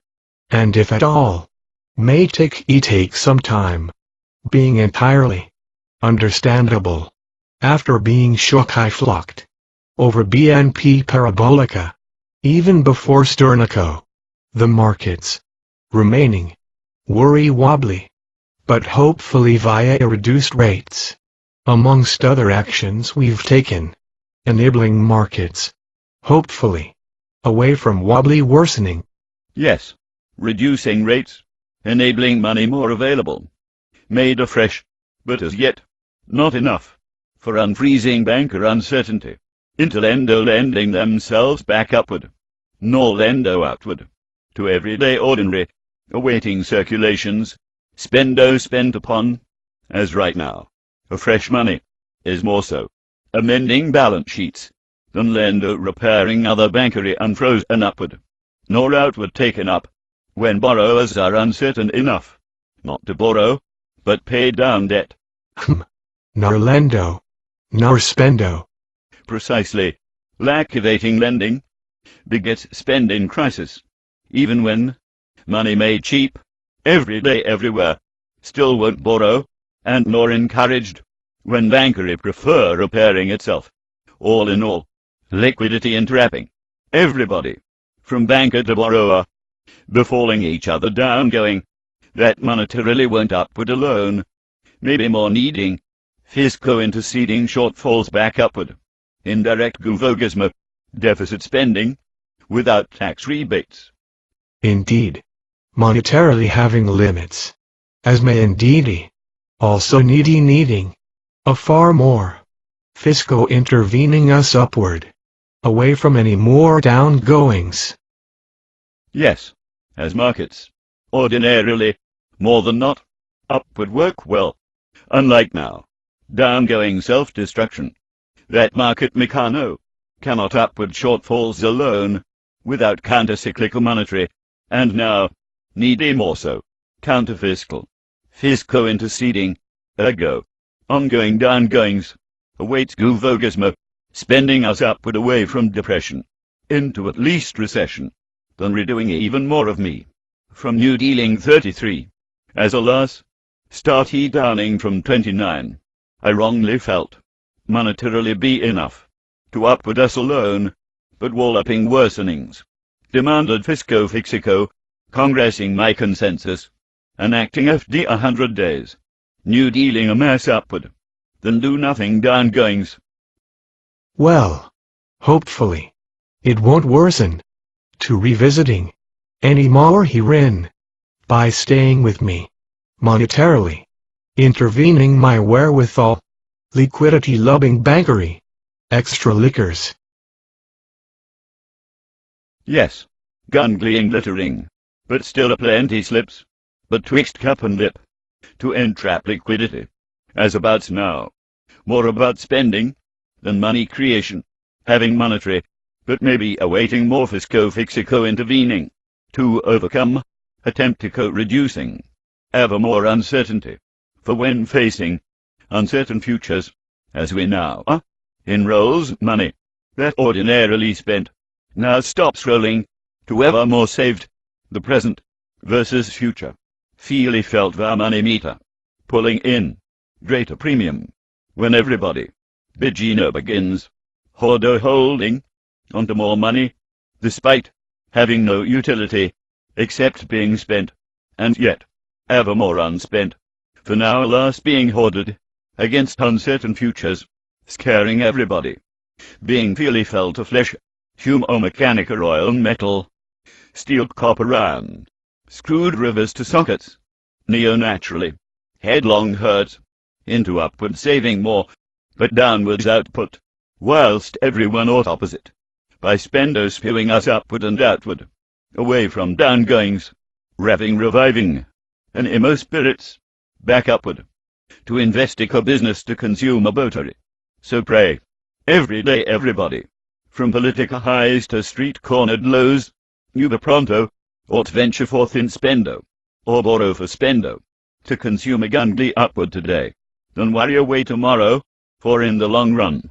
and if at all, may take some time, being entirely understandable, after being flocked over BNP Parabolica, even before Sternico, the markets, remaining worry-wobbly, but hopefully via reduced rates, amongst other actions we've taken, enabling markets, hopefully, away from wobbly worsening. Yes, reducing rates, enabling money more available, made afresh, but as yet, not enough, for unfreezing banker uncertainty, into lending themselves back upward, nor lendo outward, to everyday ordinary, awaiting circulations, spent upon, as right now, afresh money, is more so, amending balance sheets, than lender repairing other bankery unfrozen upward, nor outward taken up, when borrowers are uncertain enough, not to borrow, but pay down debt. Nor lendo, nor spendo. Precisely, lactivating lending, begets spend in crisis, even when, money made cheap, every day everywhere, still won't borrow, and nor encouraged, when bankery prefer repairing itself. All in all, liquidity entrapping everybody, from banker to borrower, befalling each other down going, that monetarily went upward alone, maybe more needing, fisco interceding shortfalls back upward, indirect guvogismo, deficit spending, without tax rebates. Indeed, monetarily having limits, as may indeedy, also needing, a far more, fisco intervening us upward, away from any more downgoings. Yes, as markets, ordinarily, More than not, up would work well. Unlike now, downgoing self-destruction. That market mechano cannot upward shortfalls alone, without counter-cyclical monetary, and now, needy more so, counter-fiscal, fisco-interceding, ergo, ongoing downgoings, awaits guvogismo, spending us upward away from depression, into at least recession, than redoing even more of me, from New Dealing 33, as alas, start he downing from 29, I wrongly felt, monetarily be enough, to upward us alone, but walloping worsenings, demanded fisco-fixico, congressing my consensus, enacting FD 100 days, New Dealing a mass upward, then do nothing downgoings. Well, hopefully, it won't worsen to revisiting any more herein by staying with me monetarily, intervening my wherewithal, liquidity-loving bankery, extra liquors. Yes, gun-gleeing glittering, but still a plenty slips, betwixt cup and lip, to entrap liquidity, as abouts now, more about spending than money creation, having monetary, but maybe awaiting more fisco-fixico intervening, to overcome, attemptico reducing, ever more uncertainty, for when facing uncertain futures, as we now are, enrolls money, that ordinarily spent, now stops rolling, to ever more saved, the present, versus future, feely felt our money meter, pulling in, greater premium, when everybody, Bigino begins, hoardo holding, onto more money, despite having no utility, except being spent, and yet, ever more unspent, for now alas being hoarded, against uncertain futures, scaring everybody, being feely felt of flesh, humo-mechanica oil metal, steel copper iron, screwed rivers to sockets, neo-naturally, headlong hurt, into upward saving more, but downwards output, whilst everyone ought opposite, by spendo spewing us upward and outward, away from downgoings, reviving, and emo spirits, back upward, to investico business to consume a botery. So pray, every day everybody, from politica highs to street-cornered lows, uber pronto, ought venture forth in spendo, or borrow for spendo, to consume a gundly upward today, than worry away tomorrow, for in the long run,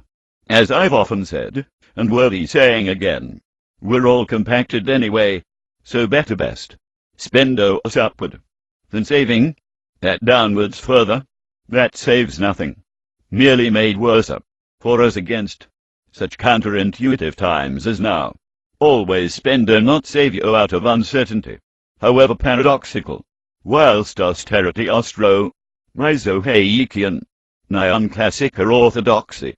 as I've often said, and worthy saying again, we're all compacted anyway, so better best, spendo us upward, than saving, that downwards further, that saves nothing, merely made worser, for us against such counterintuitive times as now. Always spendo not save you out of uncertainty, however paradoxical, whilst austerity ostro, Hayekian, classic or orthodoxy,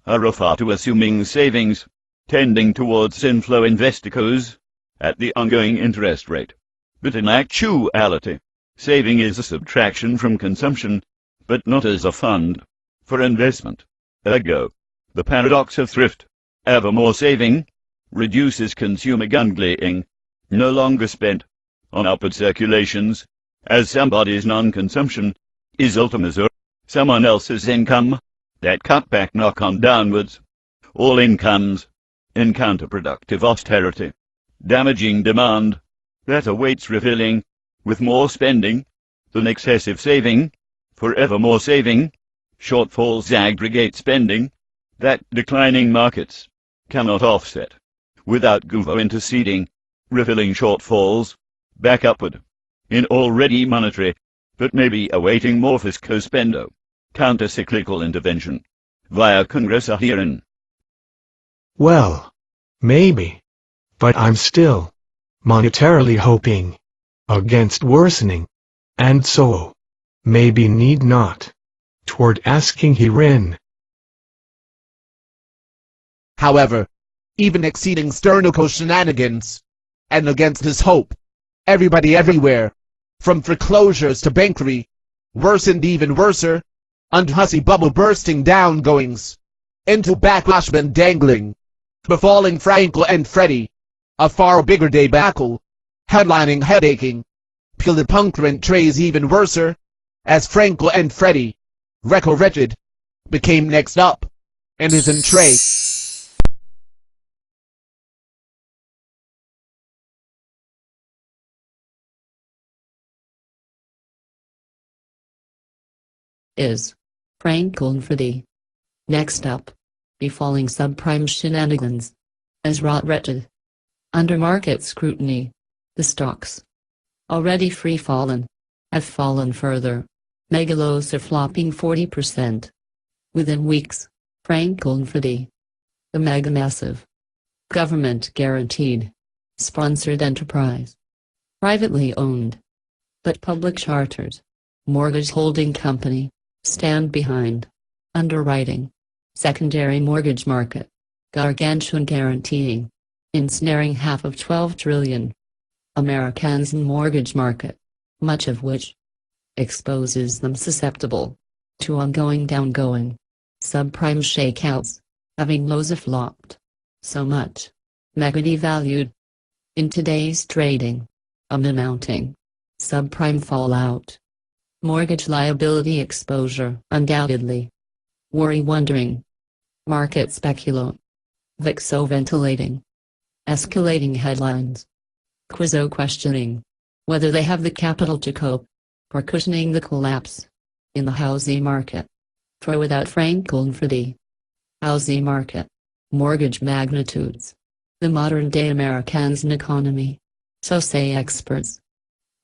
are far to assuming savings, tending towards inflow investicos, at the ongoing interest rate. But in actuality, saving is a subtraction from consumption, but not as a fund, for investment. Ergo, the paradox of thrift, ever more saving, reduces consumer gungling, no longer spent, on upward circulations, as somebody's non-consumption, is ultimately someone else's income, that cutback knock-on downwards, all incomes, in counterproductive austerity, damaging demand, that awaits refilling, with more spending, than excessive saving, for ever more saving, shortfalls aggregate spending, that declining markets cannot offset, without guvo interceding, refilling shortfalls, back upward, in already monetary, but maybe awaiting more fisco spendo, counter-cyclical intervention, via Congress herein. Well, maybe, but I'm still monetarily hoping against worsening, and so maybe need not toward asking herein. However, even exceeding sternico shenanigans, and against his hope, everybody everywhere, from foreclosures to bankery, worsened even worser, and hussy bubble bursting down goings, into backlashman dangling, befalling Frankel and Freddie, a far bigger debacle, headlining headaching, Pilipunkrent trays even worser, as Frankel and Freddy, Wrecko Wretched, became next up, and his tray. Is Frankel and Freddy. Next up, befalling subprime shenanigans. As rot wretched. Under market scrutiny, the stocks, already free fallen, have fallen further. Megalos are flopping 40%. Within weeks, Frankel and Freddy, the mega massive, government guaranteed, sponsored enterprise, privately owned, but public chartered, mortgage holding company, stand behind, underwriting, secondary mortgage market, gargantuan guaranteeing, ensnaring half of 12 trillion Americans in mortgage market, much of which exposes them susceptible to ongoing downgoing, subprime shakeouts, having lows flopped so much, mega devalued. In today's trading, mounting, subprime fallout, mortgage liability exposure undoubtedly, worry wondering, market speculo, vixo ventilating, escalating headlines, quizzo questioning whether they have the capital to cope, or cushioning the collapse in the housing market. For without Frankel and Freddy, housing market, mortgage magnitudes, the modern-day Americans economy, so say experts,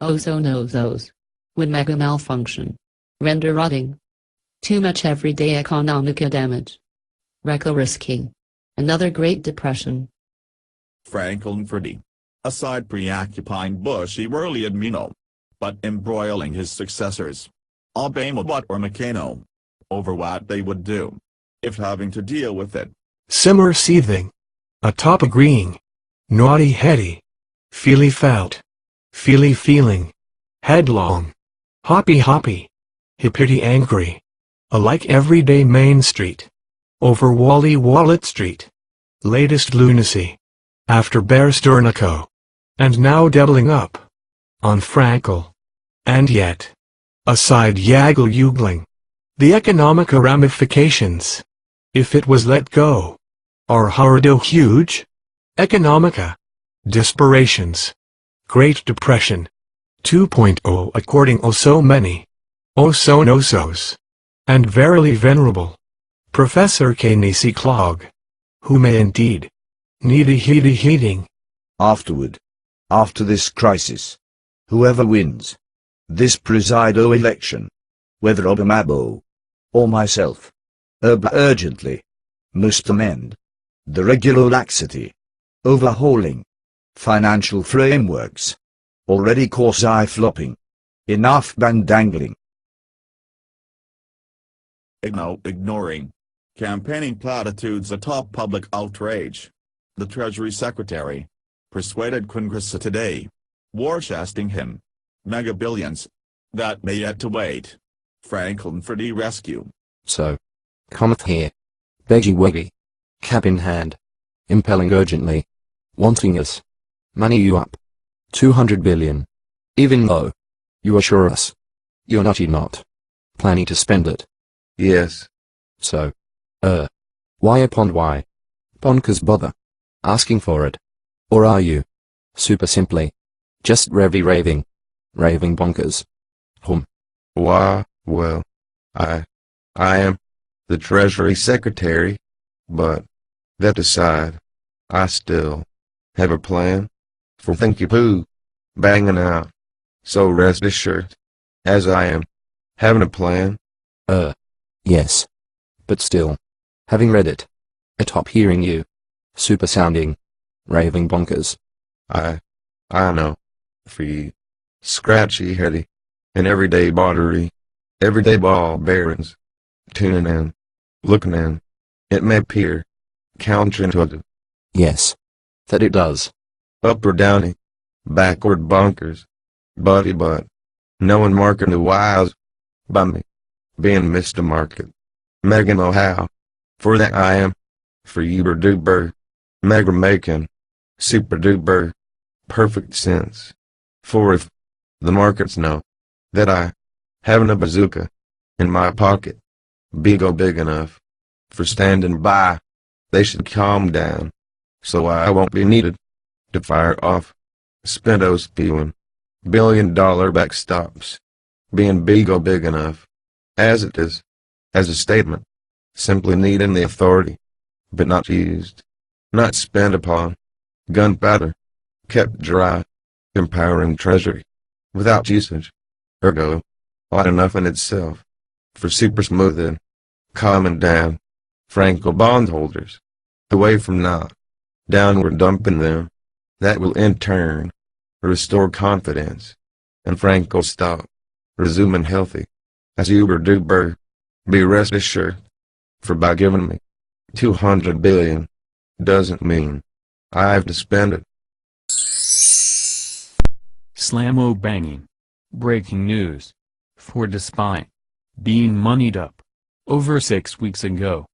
so knows those, would mega malfunction, render rotting, too much everyday economica damage, wrecko risking, another Great Depression. Frankel and Freddy, aside preoccupying bushy whirly Admino, but embroiling his successors, Obama what or Meccano, over what they would do, if having to deal with it. Simmer seething, atop agreeing, naughty heady, feely felt, feely feeling, headlong, hoppy, hippity angry, alike everyday Main Street, over Wally Wallet Street, latest lunacy, after Bear Sternico, and now doubling up, on Frankel, and yet, aside Yaggle Yoogling, the economica ramifications, if it was let go, are horrido huge, economica, disparations, Great Depression, 2.0 according to so many, so no-sos, and verily venerable, Professor Keynes Clog, who may indeed, need a heating. Afterward, after this crisis, whoever wins this presido election, whether Obama or myself, urgently must amend the regular laxity, overhauling financial frameworks, already quasi-flopping, enough bandangling. Ignoring campaigning platitudes atop public outrage. The Treasury Secretary persuaded Congress today, war-chesting him, mega billions, that may yet to wait. Frankel and Freddy rescue. So, cometh here, beggy weggy, cap in hand, impelling urgently, wanting us, money you up, 200 billion, even though, you assure us, you're not planning to spend it. Yes. So, why upon why? Bonkers bother asking for it? Or are you, super simply, just raving bonkers? Why, well, I am the Treasury Secretary, but, that aside, I still have a plan for thinky poo banging out, so rest assured, as I am having a plan. Yes. But still, having read it, atop hearing you, super sounding, raving bonkers. I know, for you, scratchy heady, and everyday bottery, everyday ball bearings, tuning in, looking in, it may appear counterintuitive. Yes, that it does. Up or downy, backward bonkers, but no one marking the wise by me, being Mr. Market. Mega know how, for that I am, for you duper, mega making, super duper, perfect sense. For if The markets know that I, having a bazooka in my pocket, be go big enough for standing by. They should calm down, so I won't be needed to fire off spendos spewing billion-dollar backstops, being go big enough, as it is, as a statement, simply needing the authority, but not used, not spent upon, gunpowder, kept dry, empowering treasury, without usage, ergo, light enough in itself, for super smoothing, calming down, Franco bondholders, away from not, downward dumping them, that will in turn, restore confidence, and Franco stop, resuming healthy, as Uber duper, be rest assured, for by giving me 200 billion, doesn't mean I have to spend it. Slammo banging. Breaking news. For despite being moneyed up over 6 weeks ago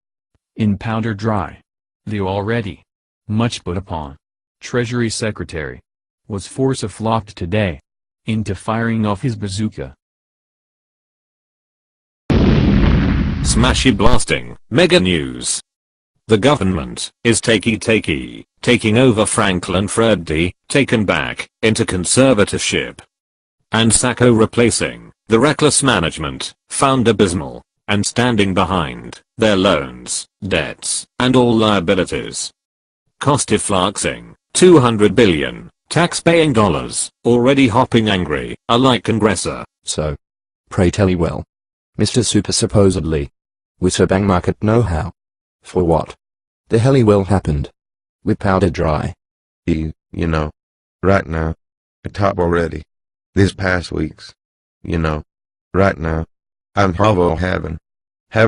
in powder dry, the already much put upon Treasury Secretary was force flopped today into firing off his bazooka. Smashy blasting, mega news. The government is taking over Franklin Freddie, taken back into conservatorship. And Sacco replacing the reckless management, found abysmal, and standing behind their loans, debts, and all liabilities. Costifluxing, 200 billion, taxpaying dollars, already hopping angry, alike Congressor. So, pray tell you well, Mr. Super supposedly, with her bang market know-how. For what? The helly well happened. With powder dry. You know, right now, atop already, these past weeks, you know, right now, I'm probably having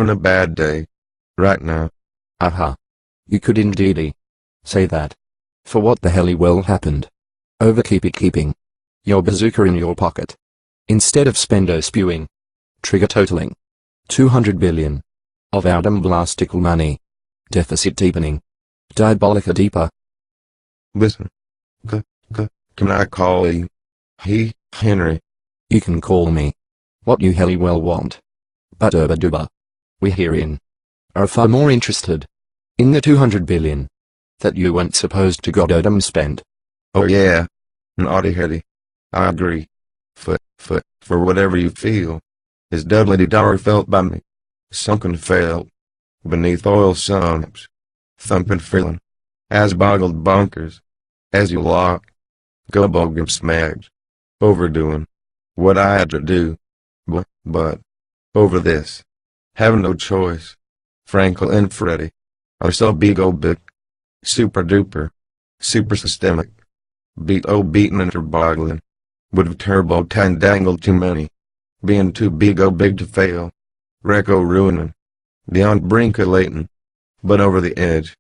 a bad day, right now. Aha. You could indeedy say that. For what the helly well happened? Over keeping your bazooka in your pocket. Instead of spendo spewing. Trigger totaling 200 billion of our dumb blastical money. Deficit deepening. Diabolica deeper. Listen. Can I call you? Henry. You can call me what you helly well want. But duba. We herein are far more interested in the 200 billion that you weren't supposed to goddamn spend. Oh yeah. Naughty heady. I agree. For whatever you feel is doubly dollar felt by me. Sunken felt beneath oil sumps. Thumping feeling as boggled bonkers as you lock. Go boggum smagged. Overdoing what I had to do. But over this. Having no choice. Frankel and Freddy are so big, super duper, super systemic. Beaten and boggling. Would have turbo tandangled too many. Being too big to fail. Wrecko ruining. Beyond brinkulating. But over the edge.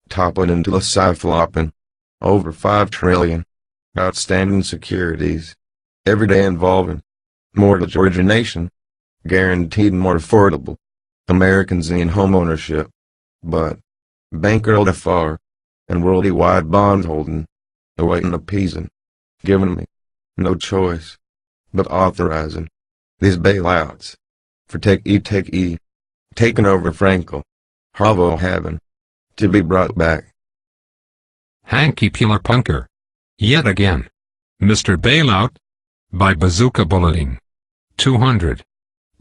Toppling into a sci-flopping. Over 5 trillion. Outstanding securities. Every day involving mortgage origination. Guaranteed more affordable. Americans in home ownership. But bankrolled afar. And worldwide bond holding. Awaiting appeasing. Giving me no choice. But authorizing these bailouts. For take E. Taking over Frankel. Harvo having to be brought back. Hanky Peeler Punker. Yet again. Mr. Bailout. By bazooka bulleting. 200.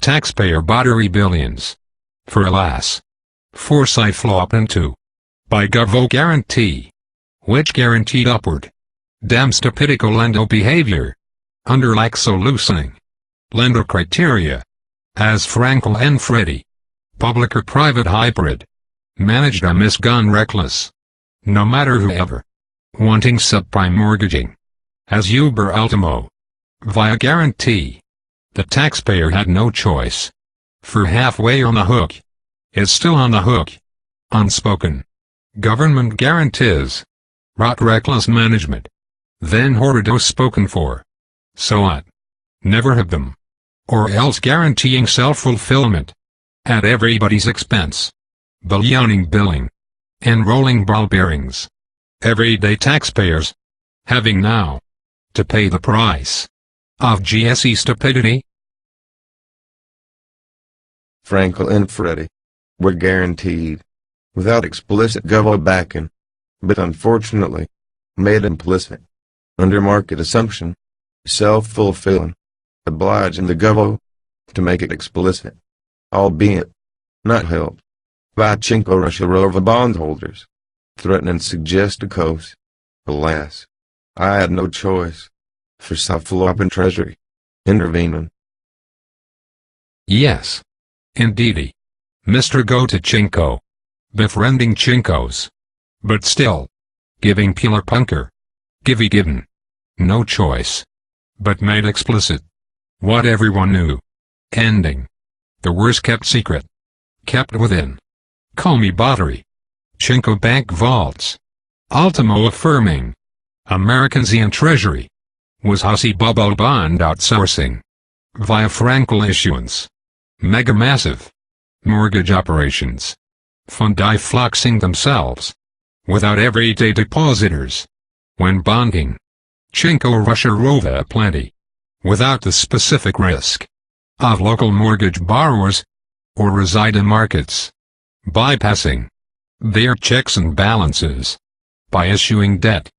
Taxpayer battery billions. For alas. Foresight flop into. By Govo guarantee. Which guaranteed upward. Damn stupidical lendo behavior. Under laxo loosening. Lendo criteria. As Frankel and Freddy. Public or private hybrid. Managed a misgun reckless. No matter whoever. Wanting subprime mortgaging. As Uber Ultimo. Via guarantee. The taxpayer had no choice. For halfway on the hook. Is still on the hook. Unspoken. Government guarantees. Rot reckless management. Then horrido spoken for. So what? Never have them. Or else guaranteeing self-fulfillment. At everybody's expense. Billioning billing. Enrolling ball bearings. Everyday taxpayers. Having now. To pay the price. of GSE stupidity? Frankel and Freddie were guaranteed, without explicit government backing, but unfortunately, made implicit, under market assumption, self-fulfilling, obliging the government to make it explicit, albeit not helped by Chinko Rusharova bondholders, threatening suggesticos. Alas, I had no choice, for Saflop Treasury intervening. Yes. Indeedy. Mr. Gotachinko. Befriending Chinkos. But still. Giving Peeler Punker. Givey given. No choice. But made explicit. What everyone knew. Ending. The worst kept secret. Kept within. Call me Battery. Chinko Bank Vaults. Ultimo affirming. Americansian Treasury. Was Hussy Bubble Bond outsourcing. Via Frankel issuance. Mega massive. Mortgage operations. Fundi fluxing themselves. Without everyday depositors. When bonding. Chinko Rusharova plenty. Without the specific risk. Of local mortgage borrowers. Or reside in markets. Bypassing. Their checks and balances. By issuing debt.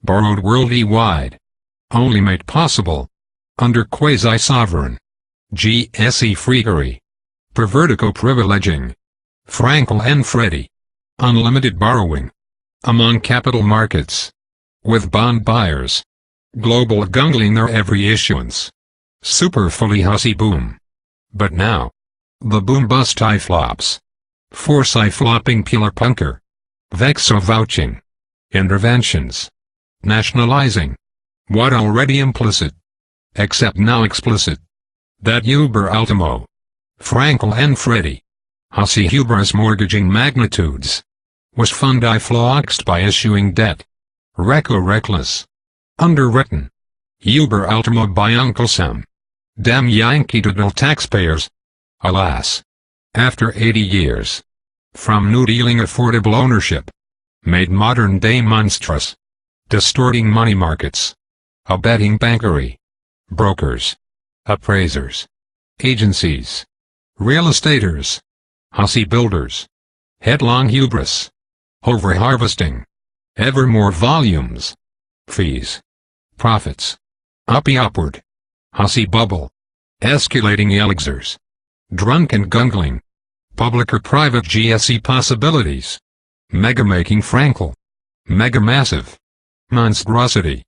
Borrowed worldwide. Only made possible. Under quasi-sovereign. GSE freakery. Pervertico privileging. Frankel and Freddie. Unlimited borrowing. Among capital markets. With bond buyers. Global gungling their every issuance. Super fully hussy boom. But now. The boom bust flops. Forsyth flopping Peeler Punker. Vexo vouching. Interventions. Nationalizing. What already implicit. Except now explicit. That Uber Ultimo. Frankel and Freddie. Hussy hubris mortgaging magnitudes. Was fundi fluxed by issuing debt. Wrecko reckless. Underwritten. Uber Ultimo by Uncle Sam. Damn Yankeedoodle taxpayers. Alas. After 80 years. From new dealing affordable ownership. Made modern day monstrous. Distorting money markets. Abetting bankery. Brokers. Appraisers. Agencies. Real estaters. Hussy builders. Headlong hubris. Over-harvesting. Evermore volumes. Fees. Profits. Uppy upward. Hussy bubble. Escalating elixirs. Drunken gungling. Public or private GSE possibilities. Mega-making Frankel. Mega-massive. Monstrosity.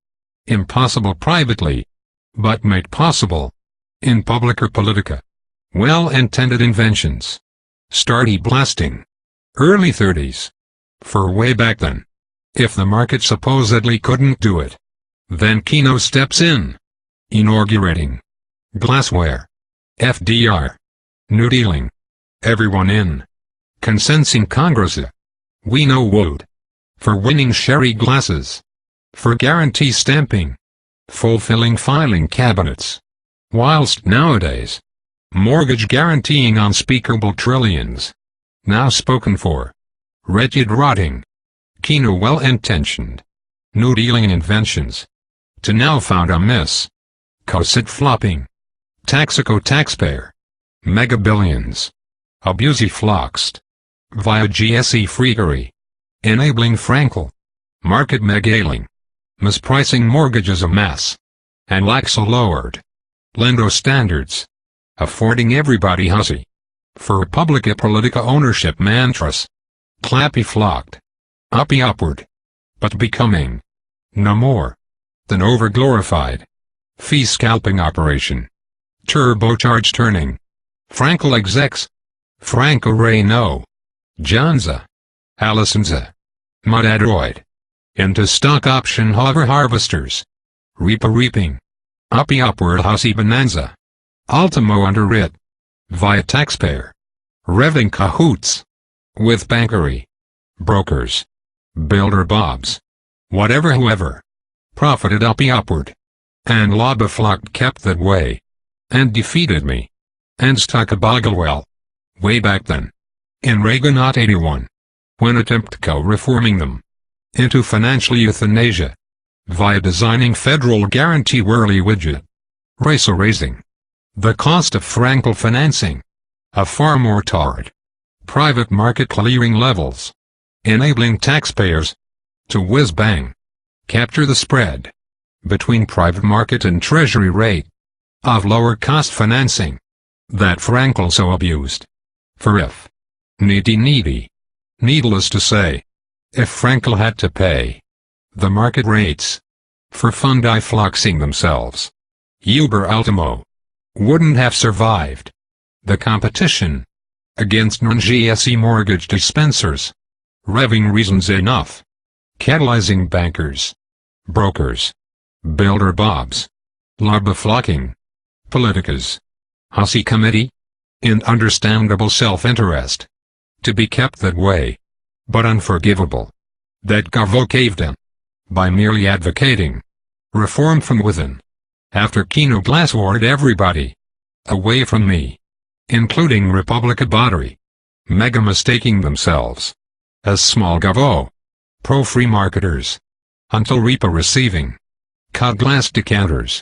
Impossible privately. But made possible. In public or politica. Well-intended inventions. Starty blasting. Early 30s. For way back then. If the market supposedly couldn't do it. Then Keynes steps in. Inaugurating. Glassware. FDR. New dealing. Everyone in. Consensing Congress. We know would. For winning sherry glasses. For guarantee stamping. Fulfilling filing cabinets. Whilst nowadays. Mortgage guaranteeing unspeakable trillions. Now spoken for. Wretched rotting. Kino well-intentioned. New dealing inventions. To now found amiss. Cosset flopping. Taxico taxpayer. Mega billions. Abusey fluxed. Via GSE freakery. Enabling Frankel. Market megaling. Mispricing mortgages a mess. And laxa lowered. Lendo standards. Affording everybody hussy. For Republica Politica ownership mantras. Clappy flocked. Uppy upward. But becoming. No more. Than over-glorified. Fee scalping operation. Turbocharged turning. Frankel execs. Franco Reno. Janza. Allisonza. Mudadroid. Into stock option hover harvesters. Reaping. Uppy upward hussy bonanza. Ultimo underwrit. Via taxpayer. Revving cahoots. With bankery. Brokers. Builder bobs. Whatever whoever. Profited uppy upward. And Lobaflocked kept that way. And defeated me. And stuck a bogglewell. Way back then. In Reaganot 81. When attempt co-reforming them. Into financial euthanasia. Via designing federal guarantee whirly widget. raising. The cost of Frankel financing. A far more toward private market clearing levels, enabling taxpayers to whiz-bang capture the spread between private market and treasury rate of lower cost financing that Frankel so abused. For if needless to say, if Frankel had to pay the market rates for fundi fluxing themselves, Uber Ultimo wouldn't have survived the competition against non-GSE mortgage dispensers, revving reasons enough, catalyzing bankers, brokers, builder bobs, lobby flocking, politicas, hussy committee, and understandable self-interest, to be kept that way, but unforgivable, that Gavo caved in, by merely advocating reform from within, after Kino glassward everybody away from me, including Republica Battery, mega mistaking themselves as small Gavo, pro-free marketers, until Reaper receiving cut glass decanters,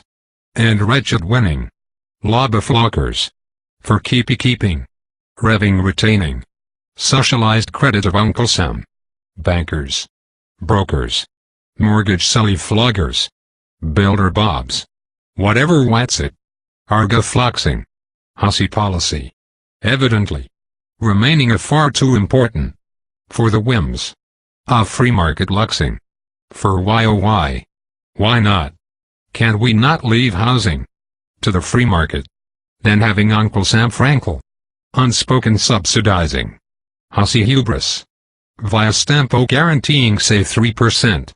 and wretched winning lobby flockers for keeping, revving retaining, socialized credit of Uncle Sam, bankers, brokers, mortgage silly floggers, builder bobs, whatever whats it, arga fluxing, hussy policy, evidently remaining a far too important for the whims of free market luxing. For why not? Can we not leave housing to the free market, then having Uncle Sam Frankel unspoken subsidizing hussy hubris via stampo guaranteeing say 3%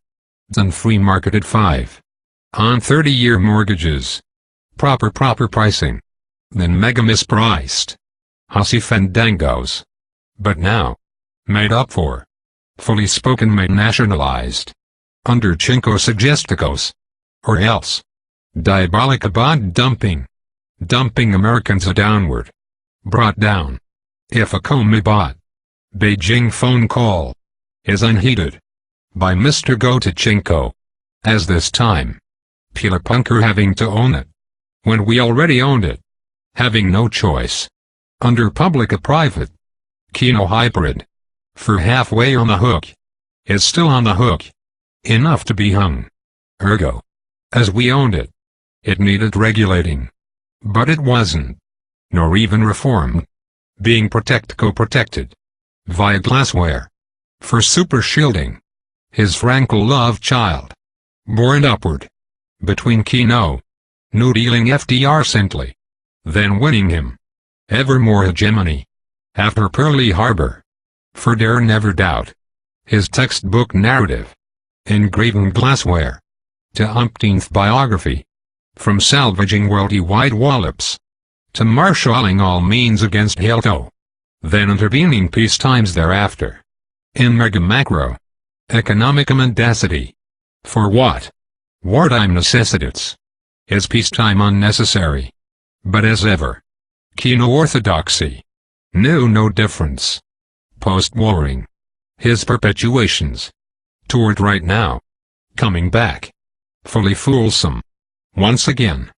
and free marketed 5 on 30-year mortgages, proper pricing, then mega mispriced hussy fandangos, but now made up for, fully spoken made nationalized under Chinko Suggesticos, or else diabolica bond dumping Americans a downward, brought down, if a Comey bot, Beijing phone call, is unheeded, by Mr. Gotachinko, as this time, Pilapunker having to own it, when we already owned it, having no choice, under public-private, Kino hybrid, for halfway on the hook, is still on the hook, enough to be hung, ergo, as we owned it, it needed regulating. But it wasn't, nor even reformed, being protected, via glassware, for super shielding, his Frankel love child, born upward, between Kino, new-dealing FDR simply, then winning him, evermore hegemony, after Pearly Harbor, for dare never doubt, his textbook narrative, engraven glassware, to umpteenth biography, from salvaging worldwide wallops, to marshalling all means against Hilto, then intervening peacetimes thereafter, in mega macro, economica mendacity, for what? Wartime necessitates, is peacetime unnecessary, but as ever, Kino orthodoxy, knew no difference, post-warring, his perpetuations, toward right now, coming back, fully fulsome, once again.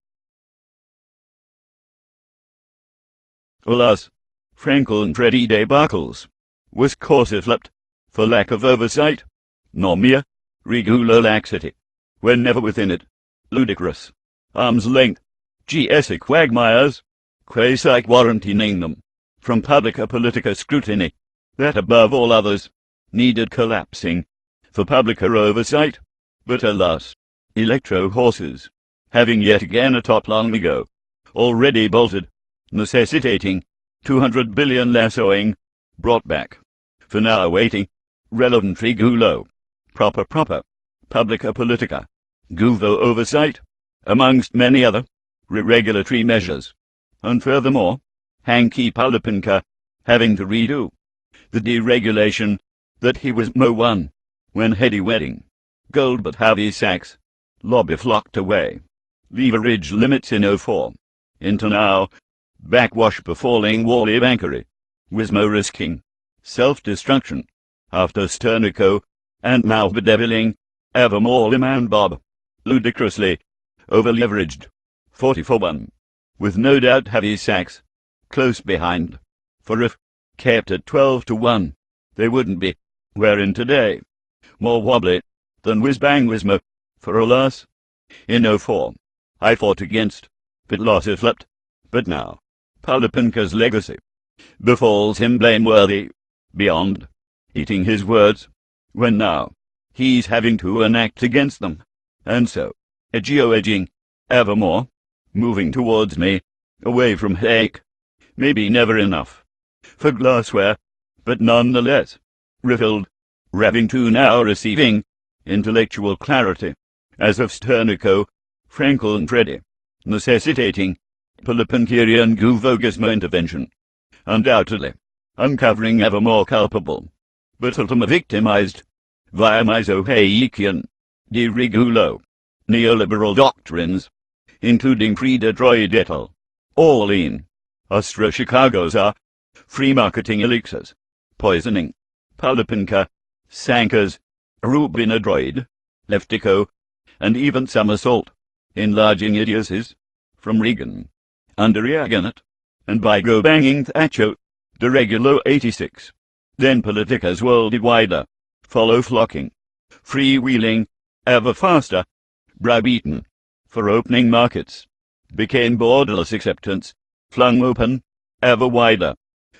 Alas, Frankel and Freddy debacles was corsiflipped, for lack of oversight, nor mere regular laxity, when never within it, ludicrous, arm's length, GSE quagmires, quasi quarantining them, from publica politica scrutiny, that above all others, needed collapsing, for publica oversight, but alas, electro horses, having yet again atop long ago, already bolted, necessitating 200 billion lassoing, brought back, for now awaiting, relevant regulo, proper, publica politica, guvo oversight, amongst many other, regulatory measures, and furthermore, Hanky Palapinka having to redo the deregulation that he was one, when heady wedding, gold but heavy sacks, lobby flocked away, leverage limits in 04, into now, backwash befalling Wally bankery, Wismo risking, self-destruction, after Sternico, and now bedeviling, evermore Lehman Bob, ludicrously, over-leveraged, 40-1, with no doubt heavy sacks close behind, for if kept at 12-1, they wouldn't be wherein today, more wobbly than whiz-bang whizmo, for alas, in '04, I fought against, but lost it flipped, but now, Politicas' legacy befalls him blameworthy, beyond eating his words, when now, he's having to enact against them, and so, edging, evermore, moving towards me, away from Hayek, maybe never enough, for glassware, but none the less, refilled, revving to now receiving, intellectual clarity, as of Sternico, Frankel and Freddy, necessitating, Polipankeria and guvogismo intervention, undoubtedly, uncovering ever more culpable, but ultima victimized, via miso-Hayekian, de regulo, neoliberal doctrines, including pre-Detroit et al., all in, Austro-Chicago's are, free marketing elixirs, poisoning, Polipanka, Sankers, Rubinadroid, Leftico, and even some assault, enlarging idiocies, from Reagan, under Yaganat, and by go-banging Thatcher, de regulo 86, then politicas worldwide, follow flocking, freewheeling, ever faster, browbeaten, for opening markets, became borderless acceptance, flung open, ever wider,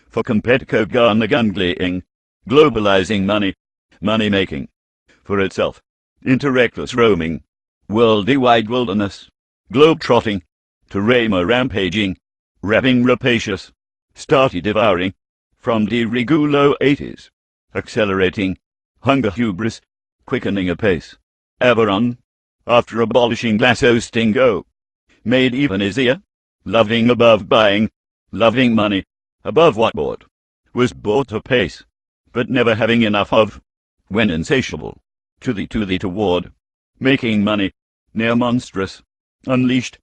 for competico gun-gungling, globalizing money-making, for itself, into reckless roaming, world-wide wilderness, globe-trotting, to Raymo rampaging, revving rapacious, starty devouring, from de regulo 80s, accelerating, hunger hubris, quickening apace, ever on, after abolishing lasso stingo, made even easier, loving above buying, loving money, above what bought, was bought apace, but never having enough of, when insatiable, to thee toward, making money, near monstrous, unleashed,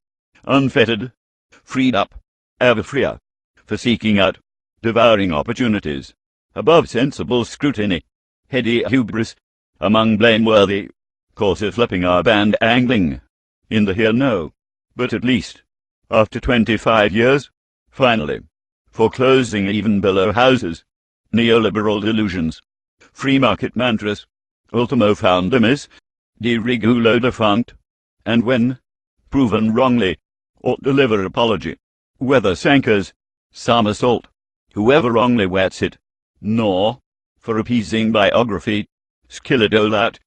unfettered, freed up, ever freer, for seeking out, devouring opportunities, above sensible scrutiny, heady hubris, among blameworthy, courses flipping our band angling, in the here no, but at least, after 25 years, finally, foreclosing even below houses, neoliberal delusions, free market mantras, ultimo foundamis, de regulo defunct, and when, proven wrongly, ought deliver apology, whether Sankers, some assault, whoever wrongly wets it, nor, for appeasing biography, skilledolat,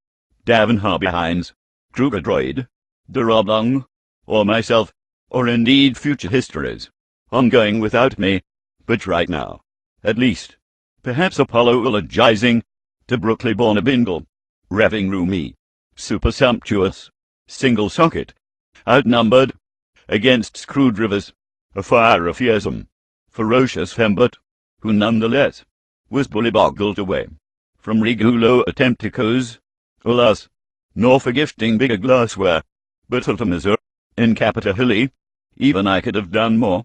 Davenhar behinds, Kruger-droid, de Roblong, or myself, or indeed future histories, ongoing without me, but right now, at least, perhaps apologizing to Brooklyn born a bingle, revving roomy, super sumptuous, single socket, outnumbered, against screwdrivers, a fire of fearsome, ferocious fembot, who nonetheless was bullyboggled away, from regulo attempticos, alas, nor for gifting bigger glassware, but ultimisor, in capita hilly, even I could have done more,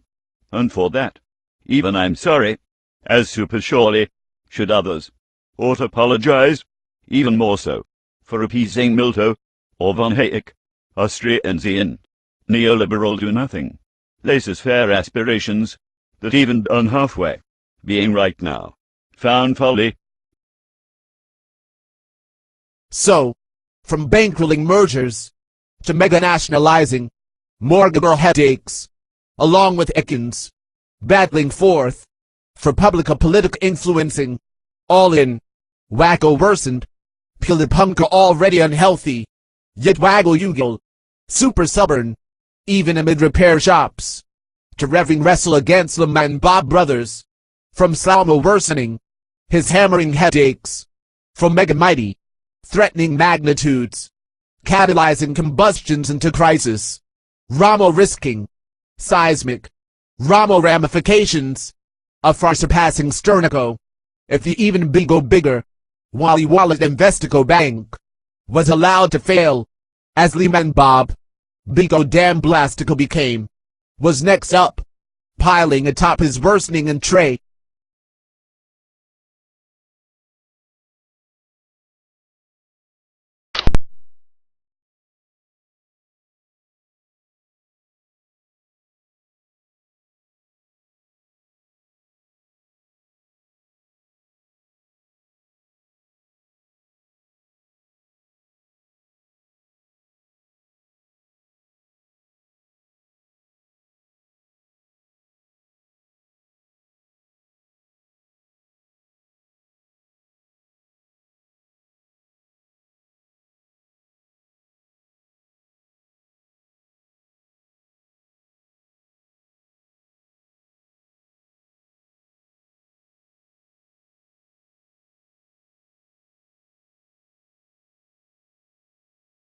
and for that, even I'm sorry, as super surely, should others, ought apologize, even more so, for appeasing Milto, or von Hayek, Austrian, neoliberal do-nothing, laissez-faire aspirations, that even done halfway, being right now, found folly. So, from bankrolling mergers, to mega-nationalizing, mortgage headaches, along with econs, battling forth, for politica influencing, all in, wacko worsened, Polipunka already unhealthy, yet Yaggle Yoogle, super stubborn, even amid repair shops, to revving wrestle against Lehman Brothers, from Salmo worsening, his hammering headaches, from mega mighty, threatening magnitudes, catalyzing combustions into crisis, Ramo risking, seismic, Ramo ramifications, of far surpassing Sternico, if the even bigger, Wally Wallet Investico Bank, was allowed to fail, as Lehman Bigo damn blastico became, was next up, piling atop his worsening and tray,